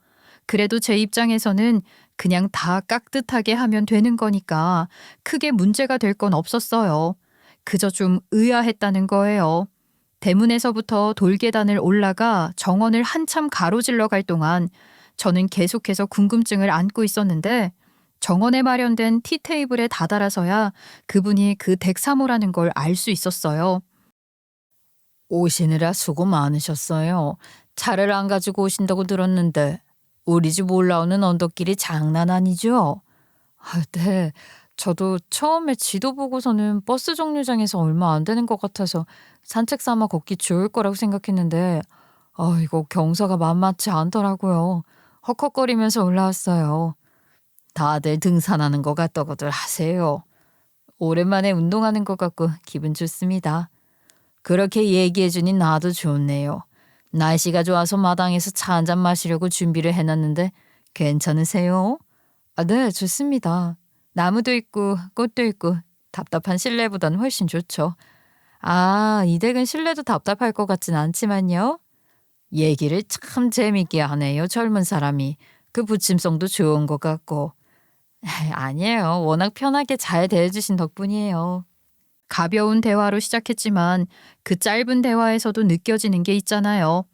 그래도 제 입장에서는 그냥 다 깍듯하게 하면 되는 거니까 크게 문제가 될 건 없었어요. 그저 좀 의아했다는 거예요. 대문에서부터 돌계단을 올라가 정원을 한참 가로질러 갈 동안 저는 계속해서 궁금증을 안고 있었는데 정원에 마련된 티테이블에 다다라서야 그분이 그 댁사모라는 걸 알 수 있었어요. 오시느라 수고 많으셨어요. 차를 안 가지고 오신다고 들었는데 우리 집 올라오는 언덕길이 장난 아니죠? 네. 저도 처음에 지도 보고서는 버스 정류장에서 얼마 안 되는 것 같아서 산책 삼아 걷기 좋을 거라고 생각했는데 이거 경사가 만만치 않더라고요. 헉헉거리면서 올라왔어요. 다들 등산하는 것 같다고들 하세요. 오랜만에 운동하는 것 같고 기분 좋습니다. 그렇게 얘기해주니 나도 좋네요. 날씨가 좋아서 마당에서 차 한잔 마시려고 준비를 해놨는데 괜찮으세요? 네, 좋습니다. 나무도 있고 꽃도 있고 답답한 실내보단 훨씬 좋죠. 이 댁은 실내도 답답할 것 같진 않지만요. 얘기를 참 재밌게 하네요, 젊은 사람이. 그 부침성도 좋은 것 같고. 아니에요. 워낙 편하게 잘 대해주신 덕분이에요. 가벼운 대화로 시작했지만 그 짧은 대화에서도 느껴지는 게 있잖아요.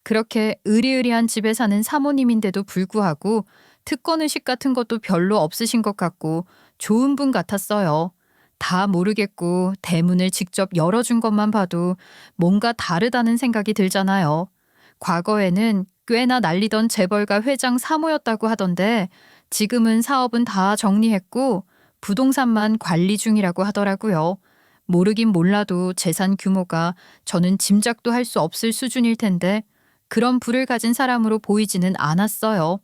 그렇게 으리으리한 집에 사는 사모님인데도 불구하고 특권의식 같은 것도 별로 없으신 것 같고 좋은 분 같았어요. 다 모르겠고 대문을 직접 열어준 것만 봐도 뭔가 다르다는 생각이 들잖아요. 과거에는 꽤나 날리던 재벌가 회장 사모였다고 하던데 지금은 사업은 다 정리했고 부동산만 관리 중이라고 하더라고요. 모르긴 몰라도 재산 규모가 저는 짐작도 할 수 없을 수준일 텐데 그런 부를 가진 사람으로 보이지는 않았어요.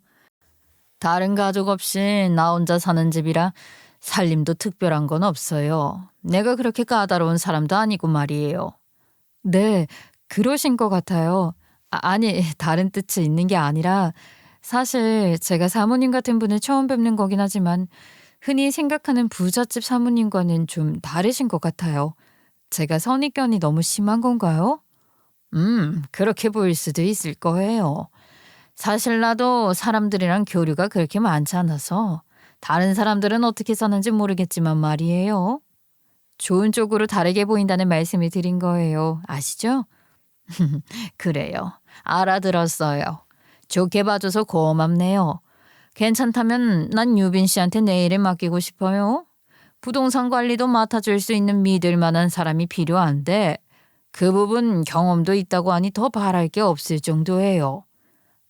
다른 가족 없이 나 혼자 사는 집이라 살림도 특별한 건 없어요. 내가 그렇게 까다로운 사람도 아니고 말이에요. 네, 그러신 것 같아요. 아니, 다른 뜻이 있는 게 아니라 사실 제가 사모님 같은 분을 처음 뵙는 거긴 하지만 흔히 생각하는 부잣집 사모님과는 좀 다르신 것 같아요. 제가 선입견이 너무 심한 건가요? 그렇게 보일 수도 있을 거예요. 사실 나도 사람들이랑 교류가 그렇게 많지 않아서 다른 사람들은 어떻게 사는지 모르겠지만 말이에요. 좋은 쪽으로 다르게 보인다는 말씀을 드린 거예요. 아시죠? 그래요. 알아들었어요. 좋게 봐줘서 고맙네요. 괜찮다면 난 유빈 씨한테 내 일을 맡기고 싶어요. 부동산 관리도 맡아줄 수 있는 믿을 만한 사람이 필요한데 그 부분 경험도 있다고 하니 더 바랄 게 없을 정도예요.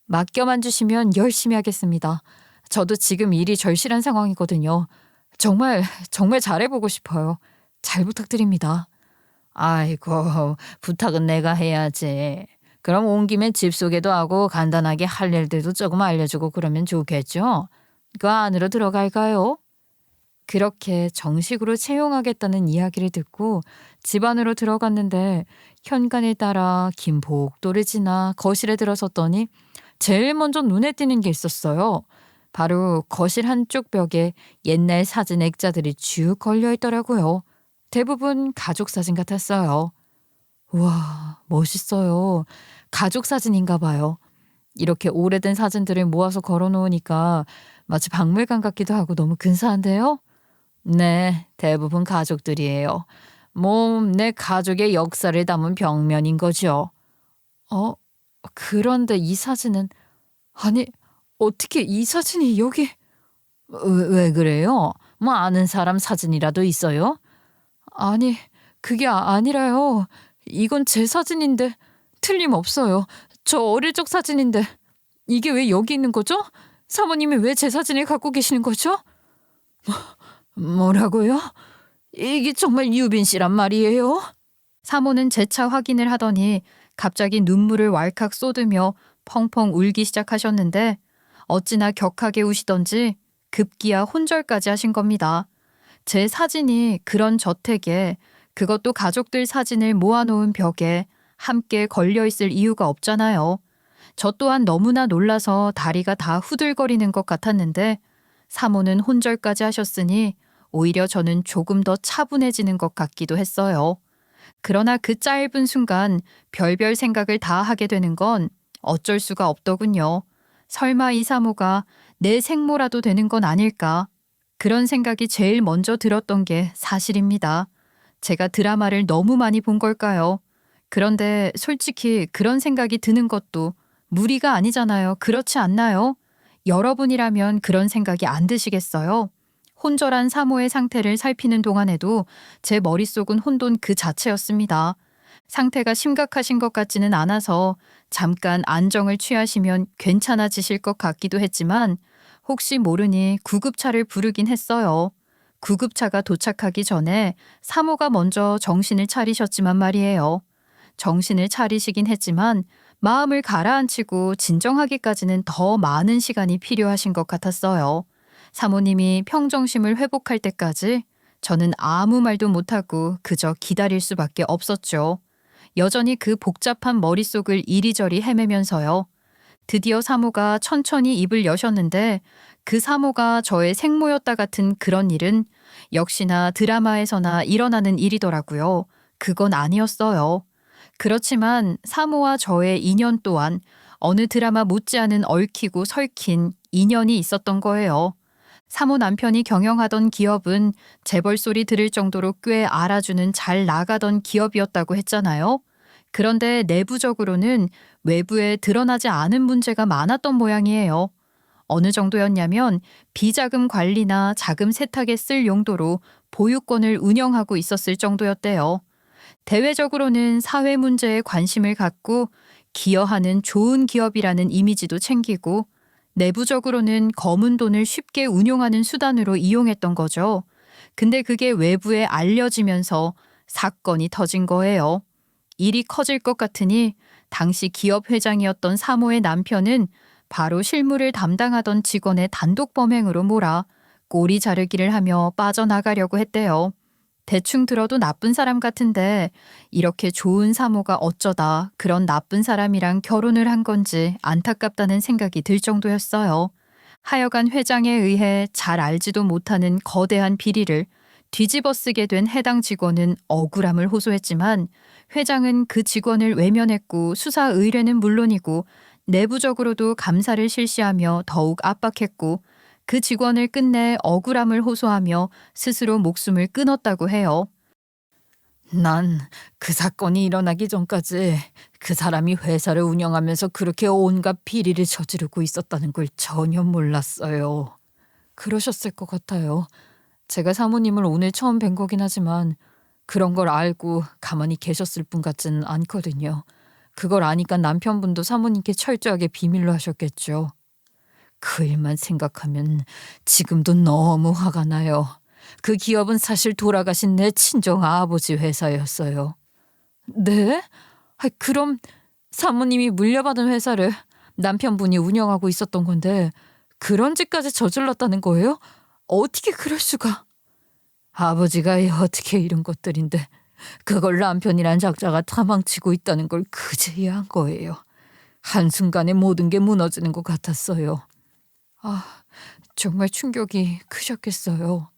맡겨만 주시면 열심히 하겠습니다. 저도 지금 일이 절실한 상황이거든요. 정말 잘해보고 싶어요. 잘 부탁드립니다. 아이고, 부탁은 내가 해야지. 그럼 온 김에 집 소개도 하고 간단하게 할 일들도 조금 알려주고 그러면 좋겠죠? 그 안으로 들어갈까요? 그렇게 정식으로 채용하겠다는 이야기를 듣고 집 안으로 들어갔는데 현관을 따라 긴 복도를 지나 거실에 들어섰더니 제일 먼저 눈에 띄는 게 있었어요. 바로 거실 한쪽 벽에 옛날 사진 액자들이 쭉 걸려 있더라고요. 대부분 가족 사진 같았어요. 우와, 멋있어요. 가족 사진인가 봐요. 이렇게 오래된 사진들을 모아서 걸어놓으니까 마치 박물관 같기도 하고 너무 근사한데요? 네, 대부분 가족들이에요. 내 가족의 역사를 담은 벽면인 거죠. 어, 그런데 이 사진은, 아니, 어떻게 이 사진이 여기, 왜 그래요? 뭐 아는 사람 사진이라도 있어요? 아니, 그게 아니라요. 이건 제 사진인데, 틀림없어요. 저 어릴 적 사진인데, 이게 왜 여기 있는 거죠? 사모님이 왜 제 사진을 갖고 계시는 거죠? 뭐라고요? 이게 정말 유빈 씨란 말이에요? 사모는 재차 확인을 하더니 갑자기 눈물을 왈칵 쏟으며 펑펑 울기 시작하셨는데 어찌나 격하게 우시던지 급기야 혼절까지 하신 겁니다. 제 사진이 그런 저택에, 그것도 가족들 사진을 모아놓은 벽에 함께 걸려있을 이유가 없잖아요. 저 또한 너무나 놀라서 다리가 다 후들거리는 것 같았는데 사모는 혼절까지 하셨으니 오히려 저는 조금 더 차분해지는 것 같기도 했어요. 그러나 그 짧은 순간 별별 생각을 다 하게 되는 건 어쩔 수가 없더군요. 설마 이 사모가 내 생모라도 되는 건 아닐까? 그런 생각이 제일 먼저 들었던 게 사실입니다. 제가 드라마를 너무 많이 본 걸까요? 그런데 솔직히 그런 생각이 드는 것도 무리가 아니잖아요. 그렇지 않나요? 여러분이라면 그런 생각이 안 드시겠어요? 혼절한 사모의 상태를 살피는 동안에도 제 머릿속은 혼돈 그 자체였습니다. 상태가 심각하신 것 같지는 않아서 잠깐 안정을 취하시면 괜찮아지실 것 같기도 했지만 혹시 모르니 구급차를 부르긴 했어요. 구급차가 도착하기 전에 사모가 먼저 정신을 차리셨지만 말이에요. 정신을 차리시긴 했지만 마음을 가라앉히고 진정하기까지는 더 많은 시간이 필요하신 것 같았어요. 사모님이 평정심을 회복할 때까지 저는 아무 말도 못하고 그저 기다릴 수밖에 없었죠. 여전히 그 복잡한 머릿속을 이리저리 헤매면서요. 드디어 사모가 천천히 입을 여셨는데 그 사모가 저의 생모였다 같은 그런 일은 역시나 드라마에서나 일어나는 일이더라고요. 그건 아니었어요. 그렇지만 사모와 저의 인연 또한 어느 드라마 못지않은 얽히고 설킨 인연이 있었던 거예요. 사모 남편이 경영하던 기업은 재벌 소리 들을 정도로 꽤 알아주는 잘 나가던 기업이었다고 했잖아요. 그런데 내부적으로는 외부에 드러나지 않은 문제가 많았던 모양이에요. 어느 정도였냐면 비자금 관리나 자금 세탁에 쓸 용도로 보유권을 운영하고 있었을 정도였대요. 대외적으로는 사회 문제에 관심을 갖고 기여하는 좋은 기업이라는 이미지도 챙기고 내부적으로는 검은 돈을 쉽게 운용하는 수단으로 이용했던 거죠. 근데 그게 외부에 알려지면서 사건이 터진 거예요. 일이 커질 것 같으니 당시 기업 회장이었던 사모의 남편은 바로 실무를 담당하던 직원의 단독 범행으로 몰아 꼬리 자르기를 하며 빠져나가려고 했대요. 대충 들어도 나쁜 사람 같은데 이렇게 좋은 사모가 어쩌다 그런 나쁜 사람이랑 결혼을 한 건지 안타깝다는 생각이 들 정도였어요. 하여간 회장에 의해 잘 알지도 못하는 거대한 비리를 뒤집어 쓰게 된 해당 직원은 억울함을 호소했지만 회장은 그 직원을 외면했고 수사 의뢰는 물론이고 내부적으로도 감사를 실시하며 더욱 압박했고 그 직원을 끝내 억울함을 호소하며 스스로 목숨을 끊었다고 해요. 난 그 사건이 일어나기 전까지 그 사람이 회사를 운영하면서 그렇게 온갖 비리를 저지르고 있었다는 걸 전혀 몰랐어요. 그러셨을 것 같아요. 제가 사모님을 오늘 처음 뵌 거긴 하지만 그런 걸 알고 가만히 계셨을 분 같지는 않거든요. 그걸 아니까 남편분도 사모님께 철저하게 비밀로 하셨겠죠. 그 일만 생각하면 지금도 너무 화가 나요. 그 기업은 사실 돌아가신 내 친정 아버지 회사였어요. 네? 그럼 사모님이 물려받은 회사를 남편분이 운영하고 있었던 건데 그런 짓까지 저질렀다는 거예요? 어떻게 그럴 수가? 아버지가 어떻게 이런 것들인데 그걸 남편이란 작자가 타망치고 있다는 걸 그제야 한 거예요. 한순간에 모든 게 무너지는 것 같았어요. 정말 충격이 크셨겠어요.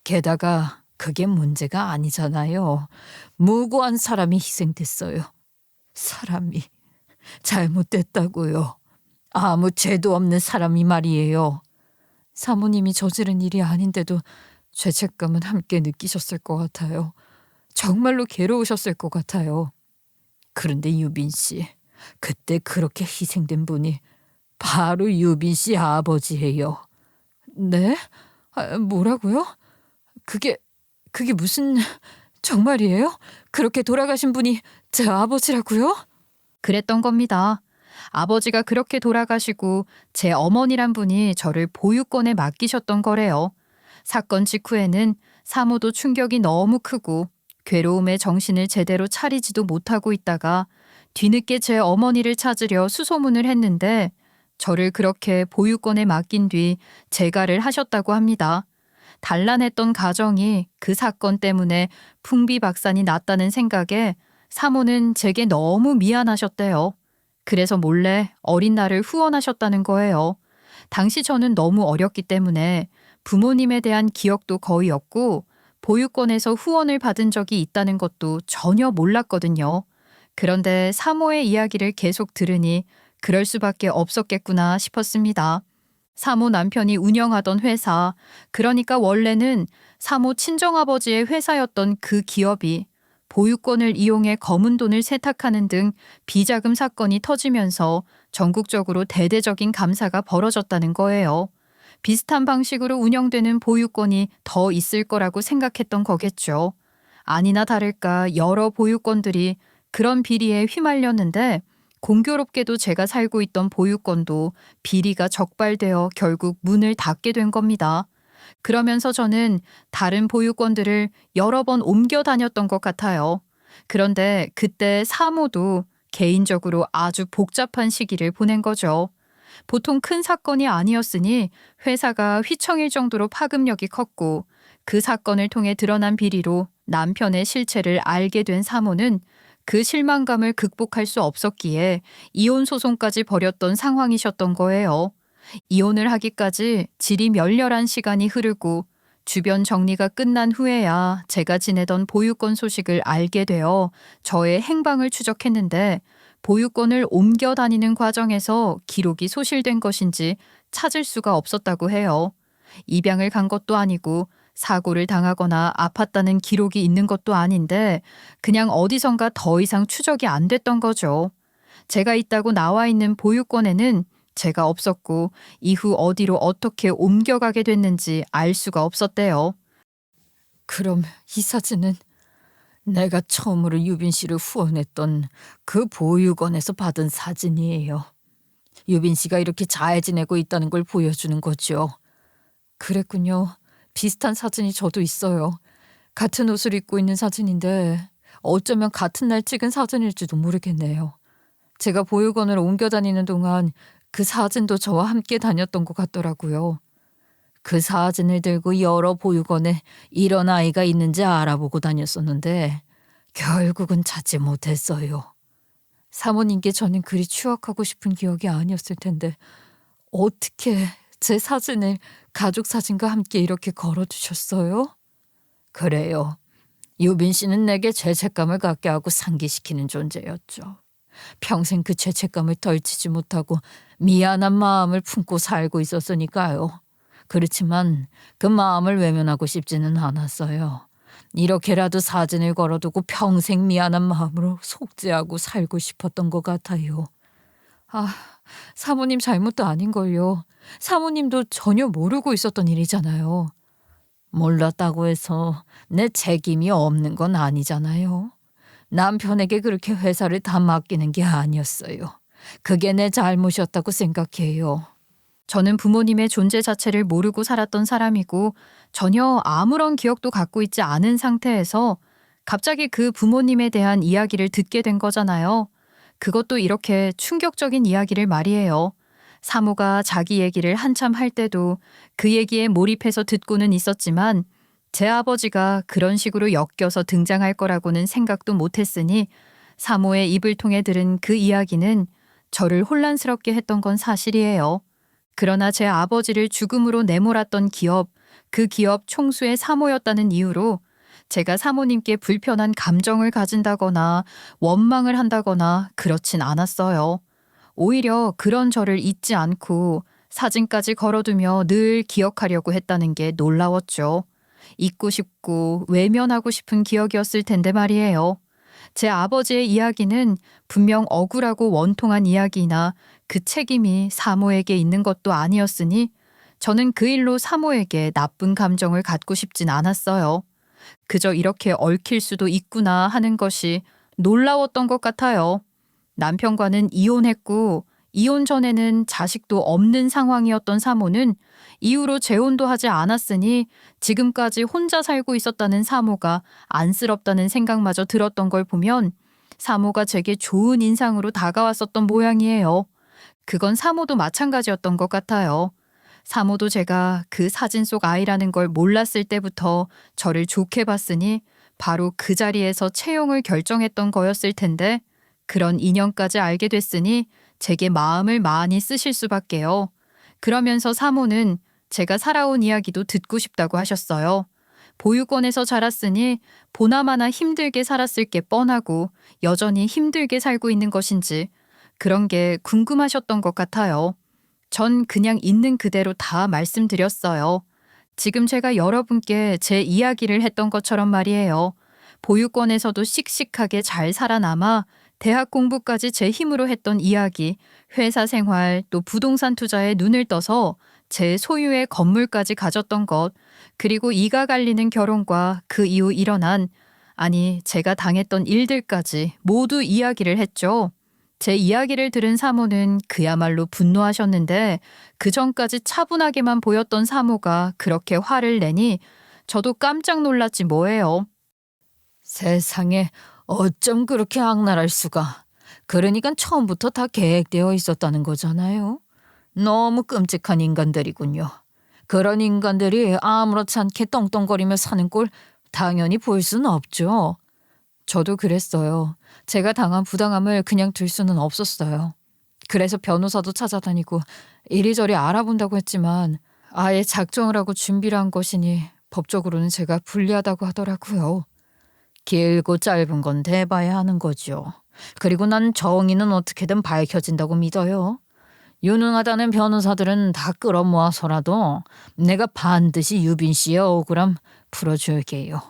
게다가 그게 문제가 아니잖아요. 무고한 사람이 희생됐어요. 사람이 잘못됐다고요. 아무 죄도 없는 사람이 말이에요. 사모님이 저지른 일이 아닌데도 죄책감은 함께 느끼셨을 것 같아요. 정말로 괴로우셨을 것 같아요. 그런데 유빈 씨, 그때 그렇게 희생된 분이 바로 유빈 씨 아버지예요. 네? 뭐라고요? 그게 무슨 정말이에요? 그렇게 돌아가신 분이 제 아버지라고요? 그랬던 겁니다. 아버지가 그렇게 돌아가시고 제 어머니란 분이 저를 보육권에 맡기셨던 거래요. 사건 직후에는 사모도 충격이 너무 크고 괴로움에 정신을 제대로 차리지도 못하고 있다가 뒤늦게 제 어머니를 찾으려 수소문을 했는데 저를 그렇게 보육권에 맡긴 뒤 재가를 하셨다고 합니다. 단란했던 가정이 그 사건 때문에 풍비박산이 났다는 생각에 사모는 제게 너무 미안하셨대요. 그래서 몰래 어린 날을 후원하셨다는 거예요. 당시 저는 너무 어렸기 때문에 부모님에 대한 기억도 거의 없고 보육권에서 후원을 받은 적이 있다는 것도 전혀 몰랐거든요. 그런데 사모의 이야기를 계속 들으니 그럴 수밖에 없었겠구나 싶었습니다. 사모 남편이 운영하던 회사, 그러니까 원래는 사모 친정아버지의 회사였던 그 기업이 보육권을 이용해 검은 돈을 세탁하는 등 비자금 사건이 터지면서 전국적으로 대대적인 감사가 벌어졌다는 거예요. 비슷한 방식으로 운영되는 보육권이 더 있을 거라고 생각했던 거겠죠. 아니나 다를까 여러 보육권들이 그런 비리에 휘말렸는데 공교롭게도 제가 살고 있던 보육권도 비리가 적발되어 결국 문을 닫게 된 겁니다. 그러면서 저는 다른 보육권들을 여러 번 옮겨 다녔던 것 같아요. 그런데 그때 사모도 개인적으로 아주 복잡한 시기를 보낸 거죠. 보통 큰 사건이 아니었으니 회사가 휘청일 정도로 파급력이 컸고 그 사건을 통해 드러난 비리로 남편의 실체를 알게 된 사모는 그 실망감을 극복할 수 없었기에 이혼 소송까지 벌였던 상황이셨던 거예요. 이혼을 하기까지 질이 멸렬한 시간이 흐르고 주변 정리가 끝난 후에야 제가 지내던 보육권 소식을 알게 되어 저의 행방을 추적했는데 보육권을 옮겨 다니는 과정에서 기록이 소실된 것인지 찾을 수가 없었다고 해요. 입양을 간 것도 아니고 사고를 당하거나 아팠다는 기록이 있는 것도 아닌데 그냥 어디선가 더 이상 추적이 안 됐던 거죠. 제가 있다고 나와 있는 보육권에는 제가 없었고 이후 어디로 어떻게 옮겨가게 됐는지 알 수가 없었대요. 그럼 이 사진은 내가 처음으로 유빈 씨를 후원했던 그 보육원에서 받은 사진이에요. 유빈 씨가 이렇게 잘 지내고 있다는 걸 보여주는 거죠. 그랬군요. 비슷한 사진이 저도 있어요. 같은 옷을 입고 있는 사진인데 어쩌면 같은 날 찍은 사진일지도 모르겠네요. 제가 보육원을 옮겨 다니는 동안 그 사진도 저와 함께 다녔던 것 같더라고요. 그 사진을 들고 여러 보육원에 이런 아이가 있는지 알아보고 다녔었는데 결국은 찾지 못했어요. 사모님께 저는 그리 추억하고 싶은 기억이 아니었을 텐데 어떻게 제 사진을 가족 사진과 함께 이렇게 걸어두셨어요? 그래요. 유빈 씨는 내게 죄책감을 갖게 하고 상기시키는 존재였죠. 평생 그 죄책감을 덜치지 못하고 미안한 마음을 품고 살고 있었으니까요. 그렇지만 그 마음을 외면하고 싶지는 않았어요. 이렇게라도 사진을 걸어두고 평생 미안한 마음으로 속죄하고 살고 싶었던 것 같아요. 사모님 잘못도 아닌걸요. 사모님도 전혀 모르고 있었던 일이잖아요. 몰랐다고 해서 내 책임이 없는 건 아니잖아요. 남편에게 그렇게 회사를 다 맡기는 게 아니었어요. 그게 내 잘못이었다고 생각해요. 저는 부모님의 존재 자체를 모르고 살았던 사람이고 전혀 아무런 기억도 갖고 있지 않은 상태에서 갑자기 그 부모님에 대한 이야기를 듣게 된 거잖아요. 그것도 이렇게 충격적인 이야기를 말이에요. 사모가 자기 얘기를 한참 할 때도 그 얘기에 몰입해서 듣고는 있었지만 제 아버지가 그런 식으로 엮여서 등장할 거라고는 생각도 못했으니 사모의 입을 통해 들은 그 이야기는 저를 혼란스럽게 했던 건 사실이에요. 그러나 제 아버지를 죽음으로 내몰았던 기업, 그 기업 총수의 사모였다는 이유로 제가 사모님께 불편한 감정을 가진다거나 원망을 한다거나 그렇진 않았어요. 오히려 그런 저를 잊지 않고 사진까지 걸어두며 늘 기억하려고 했다는 게 놀라웠죠. 잊고 싶고 외면하고 싶은 기억이었을 텐데 말이에요. 제 아버지의 이야기는 분명 억울하고 원통한 이야기나 그 책임이 사모에게 있는 것도 아니었으니 저는 그 일로 사모에게 나쁜 감정을 갖고 싶진 않았어요. 그저 이렇게 얽힐 수도 있구나 하는 것이 놀라웠던 것 같아요. 남편과는 이혼했고 이혼 전에는 자식도 없는 상황이었던 사모는 이후로 재혼도 하지 않았으니 지금까지 혼자 살고 있었다는 사모가 안쓰럽다는 생각마저 들었던 걸 보면 사모가 제게 좋은 인상으로 다가왔었던 모양이에요. 그건 사모도 마찬가지였던 것 같아요. 사모도 제가 그 사진 속 아이라는 걸 몰랐을 때부터 저를 좋게 봤으니 바로 그 자리에서 채용을 결정했던 거였을 텐데 그런 인연까지 알게 됐으니 제게 마음을 많이 쓰실 수밖에요. 그러면서 사모는 제가 살아온 이야기도 듣고 싶다고 하셨어요. 보육원에서 자랐으니 보나마나 힘들게 살았을 게 뻔하고 여전히 힘들게 살고 있는 것인지 그런 게 궁금하셨던 것 같아요. 전 그냥 있는 그대로 다 말씀드렸어요. 지금 제가 여러분께 제 이야기를 했던 것처럼 말이에요. 보육원에서도 씩씩하게 잘 살아남아 대학 공부까지 제 힘으로 했던 이야기, 회사 생활, 또 부동산 투자에 눈을 떠서 제 소유의 건물까지 가졌던 것, 그리고 이가 갈리는 결혼과 그 이후 일어난, 아니, 제가 당했던 일들까지 모두 이야기를 했죠. 제 이야기를 들은 사모는 그야말로 분노하셨는데 그 전까지 차분하게만 보였던 사모가 그렇게 화를 내니 저도 깜짝 놀랐지 뭐예요. 세상에 어쩜 그렇게 악랄할 수가. 그러니까 처음부터 다 계획되어 있었다는 거잖아요. 너무 끔찍한 인간들이군요. 그런 인간들이 아무렇지 않게 떵떵거리며 사는 꼴 당연히 볼 수는 없죠. 저도 그랬어요. 제가 당한 부당함을 그냥 둘 수는 없었어요. 그래서 변호사도 찾아다니고 이리저리 알아본다고 했지만 아예 작정을 하고 준비를 한 것이니 법적으로는 제가 불리하다고 하더라고요. 길고 짧은 건 대봐야 하는 거죠. 그리고 난 정의는 어떻게든 밝혀진다고 믿어요. 유능하다는 변호사들은 다 끌어모아서라도 내가 반드시 유빈 씨의 억울함 풀어줄게요.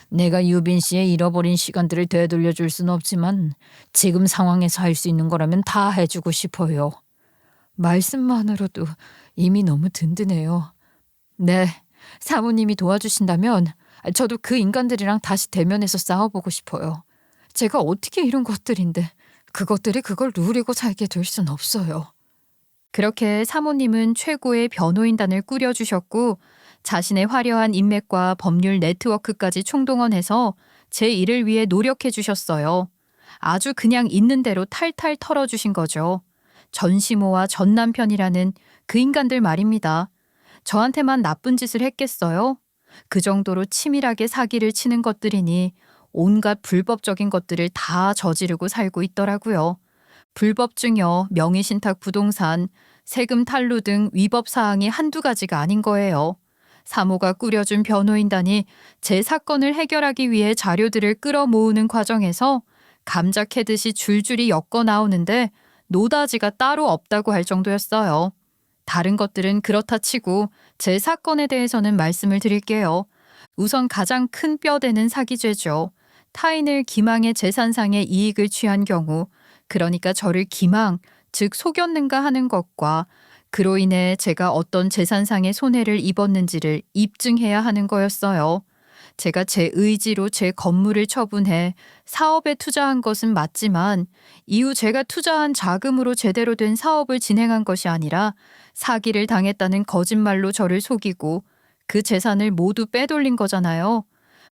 내가 유빈 씨의 잃어버린 시간들을 되돌려줄 수는 없지만 지금 상황에서 할 수 있는 거라면 다 해주고 싶어요. 말씀만으로도 이미 너무 든든해요. 네, 사모님이 도와주신다면 저도 그 인간들이랑 다시 대면해서 싸워보고 싶어요. 제가 어떻게 이런 것들인데 그것들이 그걸 누리고 살게 될 순 없어요. 그렇게 사모님은 최고의 변호인단을 꾸려주셨고 자신의 화려한 인맥과 법률 네트워크까지 총동원해서 제 일을 위해 노력해 주셨어요. 아주 그냥 있는 대로 탈탈 털어주신 거죠. 전시모와 전 남편이라는 그 인간들 말입니다. 저한테만 나쁜 짓을 했겠어요? 그 정도로 치밀하게 사기를 치는 것들이니 온갖 불법적인 것들을 다 저지르고 살고 있더라고요. 불법 증여, 명의신탁 부동산, 세금 탈루 등 위법 사항이 한두 가지가 아닌 거예요. 사모가 꾸려준 변호인단이 제 사건을 해결하기 위해 자료들을 끌어모으는 과정에서 감자 캐듯이 줄줄이 엮어 나오는데 노다지가 따로 없다고 할 정도였어요. 다른 것들은 그렇다 치고 제 사건에 대해서는 말씀을 드릴게요. 우선 가장 큰 뼈대는 사기죄죠. 타인을 기망해 재산상의 이익을 취한 경우, 그러니까 저를 기망, 즉 속였는가 하는 것과 그로 인해 제가 어떤 재산상의 손해를 입었는지를 입증해야 하는 거였어요. 제가 제 의지로 제 건물을 처분해 사업에 투자한 것은 맞지만 이후 제가 투자한 자금으로 제대로 된 사업을 진행한 것이 아니라 사기를 당했다는 거짓말로 저를 속이고 그 재산을 모두 빼돌린 거잖아요.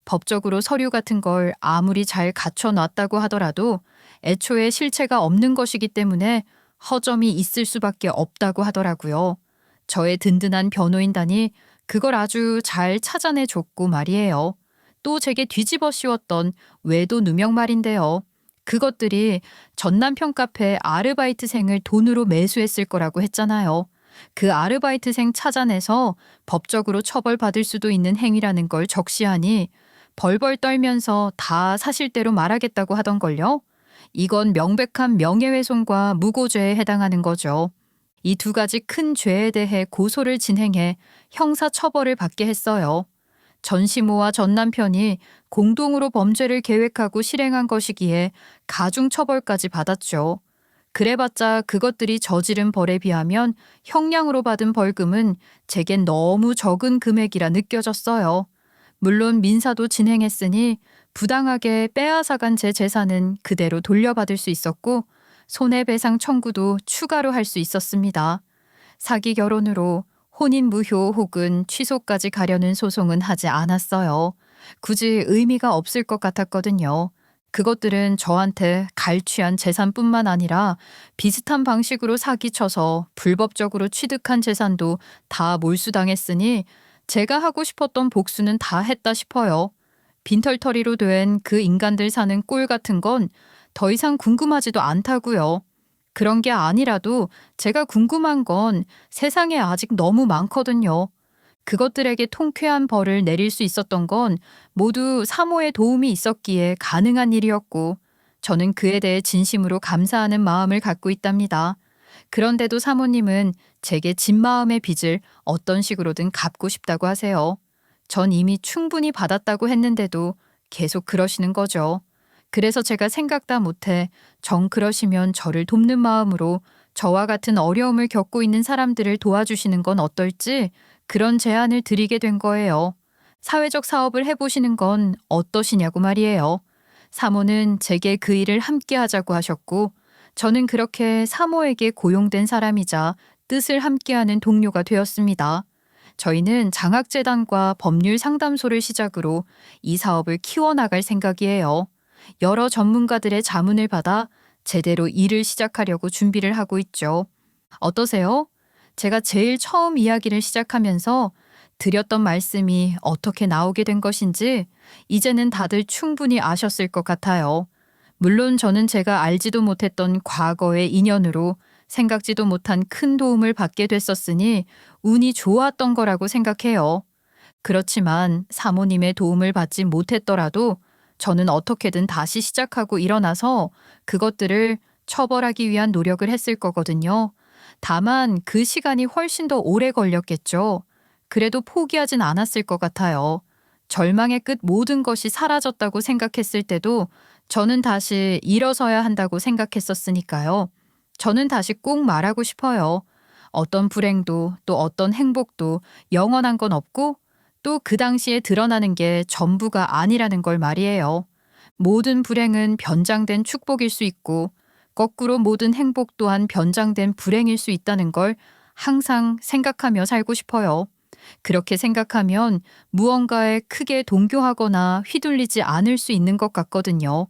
법적으로 서류 같은 걸 아무리 잘 갖춰놨다고 하더라도 애초에 실체가 없는 것이기 때문에 허점이 있을 수밖에 없다고 하더라고요. 저의 든든한 변호인단이 그걸 아주 잘 찾아내 줬고 말이에요. 또 제게 뒤집어 씌웠던 외도 누명 말인데요. 그것들이 전 남편 카페 아르바이트생을 돈으로 매수했을 거라고 했잖아요. 그 아르바이트생 찾아내서 법적으로 처벌받을 수도 있는 행위라는 걸 적시하니 벌벌 떨면서 다 사실대로 말하겠다고 하던걸요. 이건 명백한 명예훼손과 무고죄에 해당하는 거죠. 이 두 가지 큰 죄에 대해 고소를 진행해 형사 처벌을 받게 했어요. 전시모와 전 남편이 공동으로 범죄를 계획하고 실행한 것이기에 가중 처벌까지 받았죠. 그래봤자 그것들이 저지른 벌에 비하면 형량으로 받은 벌금은 제겐 너무 적은 금액이라 느껴졌어요. 물론 민사도 진행했으니 부당하게 빼앗아간 제 재산은 그대로 돌려받을 수 있었고 손해배상 청구도 추가로 할 수 있었습니다. 사기 결혼으로 혼인 무효 혹은 취소까지 가려는 소송은 하지 않았어요. 굳이 의미가 없을 것 같았거든요. 그것들은 저한테 갈취한 재산뿐만 아니라 비슷한 방식으로 사기쳐서 불법적으로 취득한 재산도 다 몰수당했으니 제가 하고 싶었던 복수는 다 했다 싶어요. 빈털터리로 된 그 인간들 사는 꼴 같은 건 더 이상 궁금하지도 않다고요. 그런 게 아니라도 제가 궁금한 건 세상에 아직 너무 많거든요. 그것들에게 통쾌한 벌을 내릴 수 있었던 건 모두 사모의 도움이 있었기에 가능한 일이었고 저는 그에 대해 진심으로 감사하는 마음을 갖고 있답니다. 그런데도 사모님은 제게 진 마음의 빚을 어떤 식으로든 갚고 싶다고 하세요. 전 이미 충분히 받았다고 했는데도 계속 그러시는 거죠. 그래서 제가 생각다 못해 정 그러시면 저를 돕는 마음으로 저와 같은 어려움을 겪고 있는 사람들을 도와주시는 건 어떨지 그런 제안을 드리게 된 거예요. 사회적 사업을 해보시는 건 어떠시냐고 말이에요. 사모는 제게 그 일을 함께 하자고 하셨고 저는 그렇게 사모에게 고용된 사람이자 뜻을 함께하는 동료가 되었습니다. 저희는 장학재단과 법률 상담소를 시작으로 이 사업을 키워나갈 생각이에요. 여러 전문가들의 자문을 받아 제대로 일을 시작하려고 준비를 하고 있죠. 어떠세요? 제가 제일 처음 이야기를 시작하면서 드렸던 말씀이 어떻게 나오게 된 것인지 이제는 다들 충분히 아셨을 것 같아요. 물론 저는 제가 알지도 못했던 과거의 인연으로 생각지도 못한 큰 도움을 받게 됐었으니 운이 좋았던 거라고 생각해요. 그렇지만 사모님의 도움을 받지 못했더라도 저는 어떻게든 다시 시작하고 일어나서 그것들을 처벌하기 위한 노력을 했을 거거든요. 다만 그 시간이 훨씬 더 오래 걸렸겠죠. 그래도 포기하진 않았을 것 같아요. 절망의 끝 모든 것이 사라졌다고 생각했을 때도 저는 다시 일어서야 한다고 생각했었으니까요. 저는 다시 꼭 말하고 싶어요. 어떤 불행도 또 어떤 행복도 영원한 건 없고 또 그 당시에 드러나는 게 전부가 아니라는 걸 말이에요. 모든 불행은 변장된 축복일 수 있고 거꾸로 모든 행복 또한 변장된 불행일 수 있다는 걸 항상 생각하며 살고 싶어요. 그렇게 생각하면 무언가에 크게 동교하거나 휘둘리지 않을 수 있는 것 같거든요.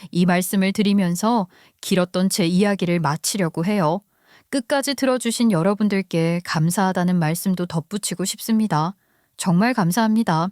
이 말씀을 드리면서 길었던 제 이야기를 마치려고 해요. 끝까지 들어주신 여러분들께 감사하다는 말씀도 덧붙이고 싶습니다. 정말 감사합니다.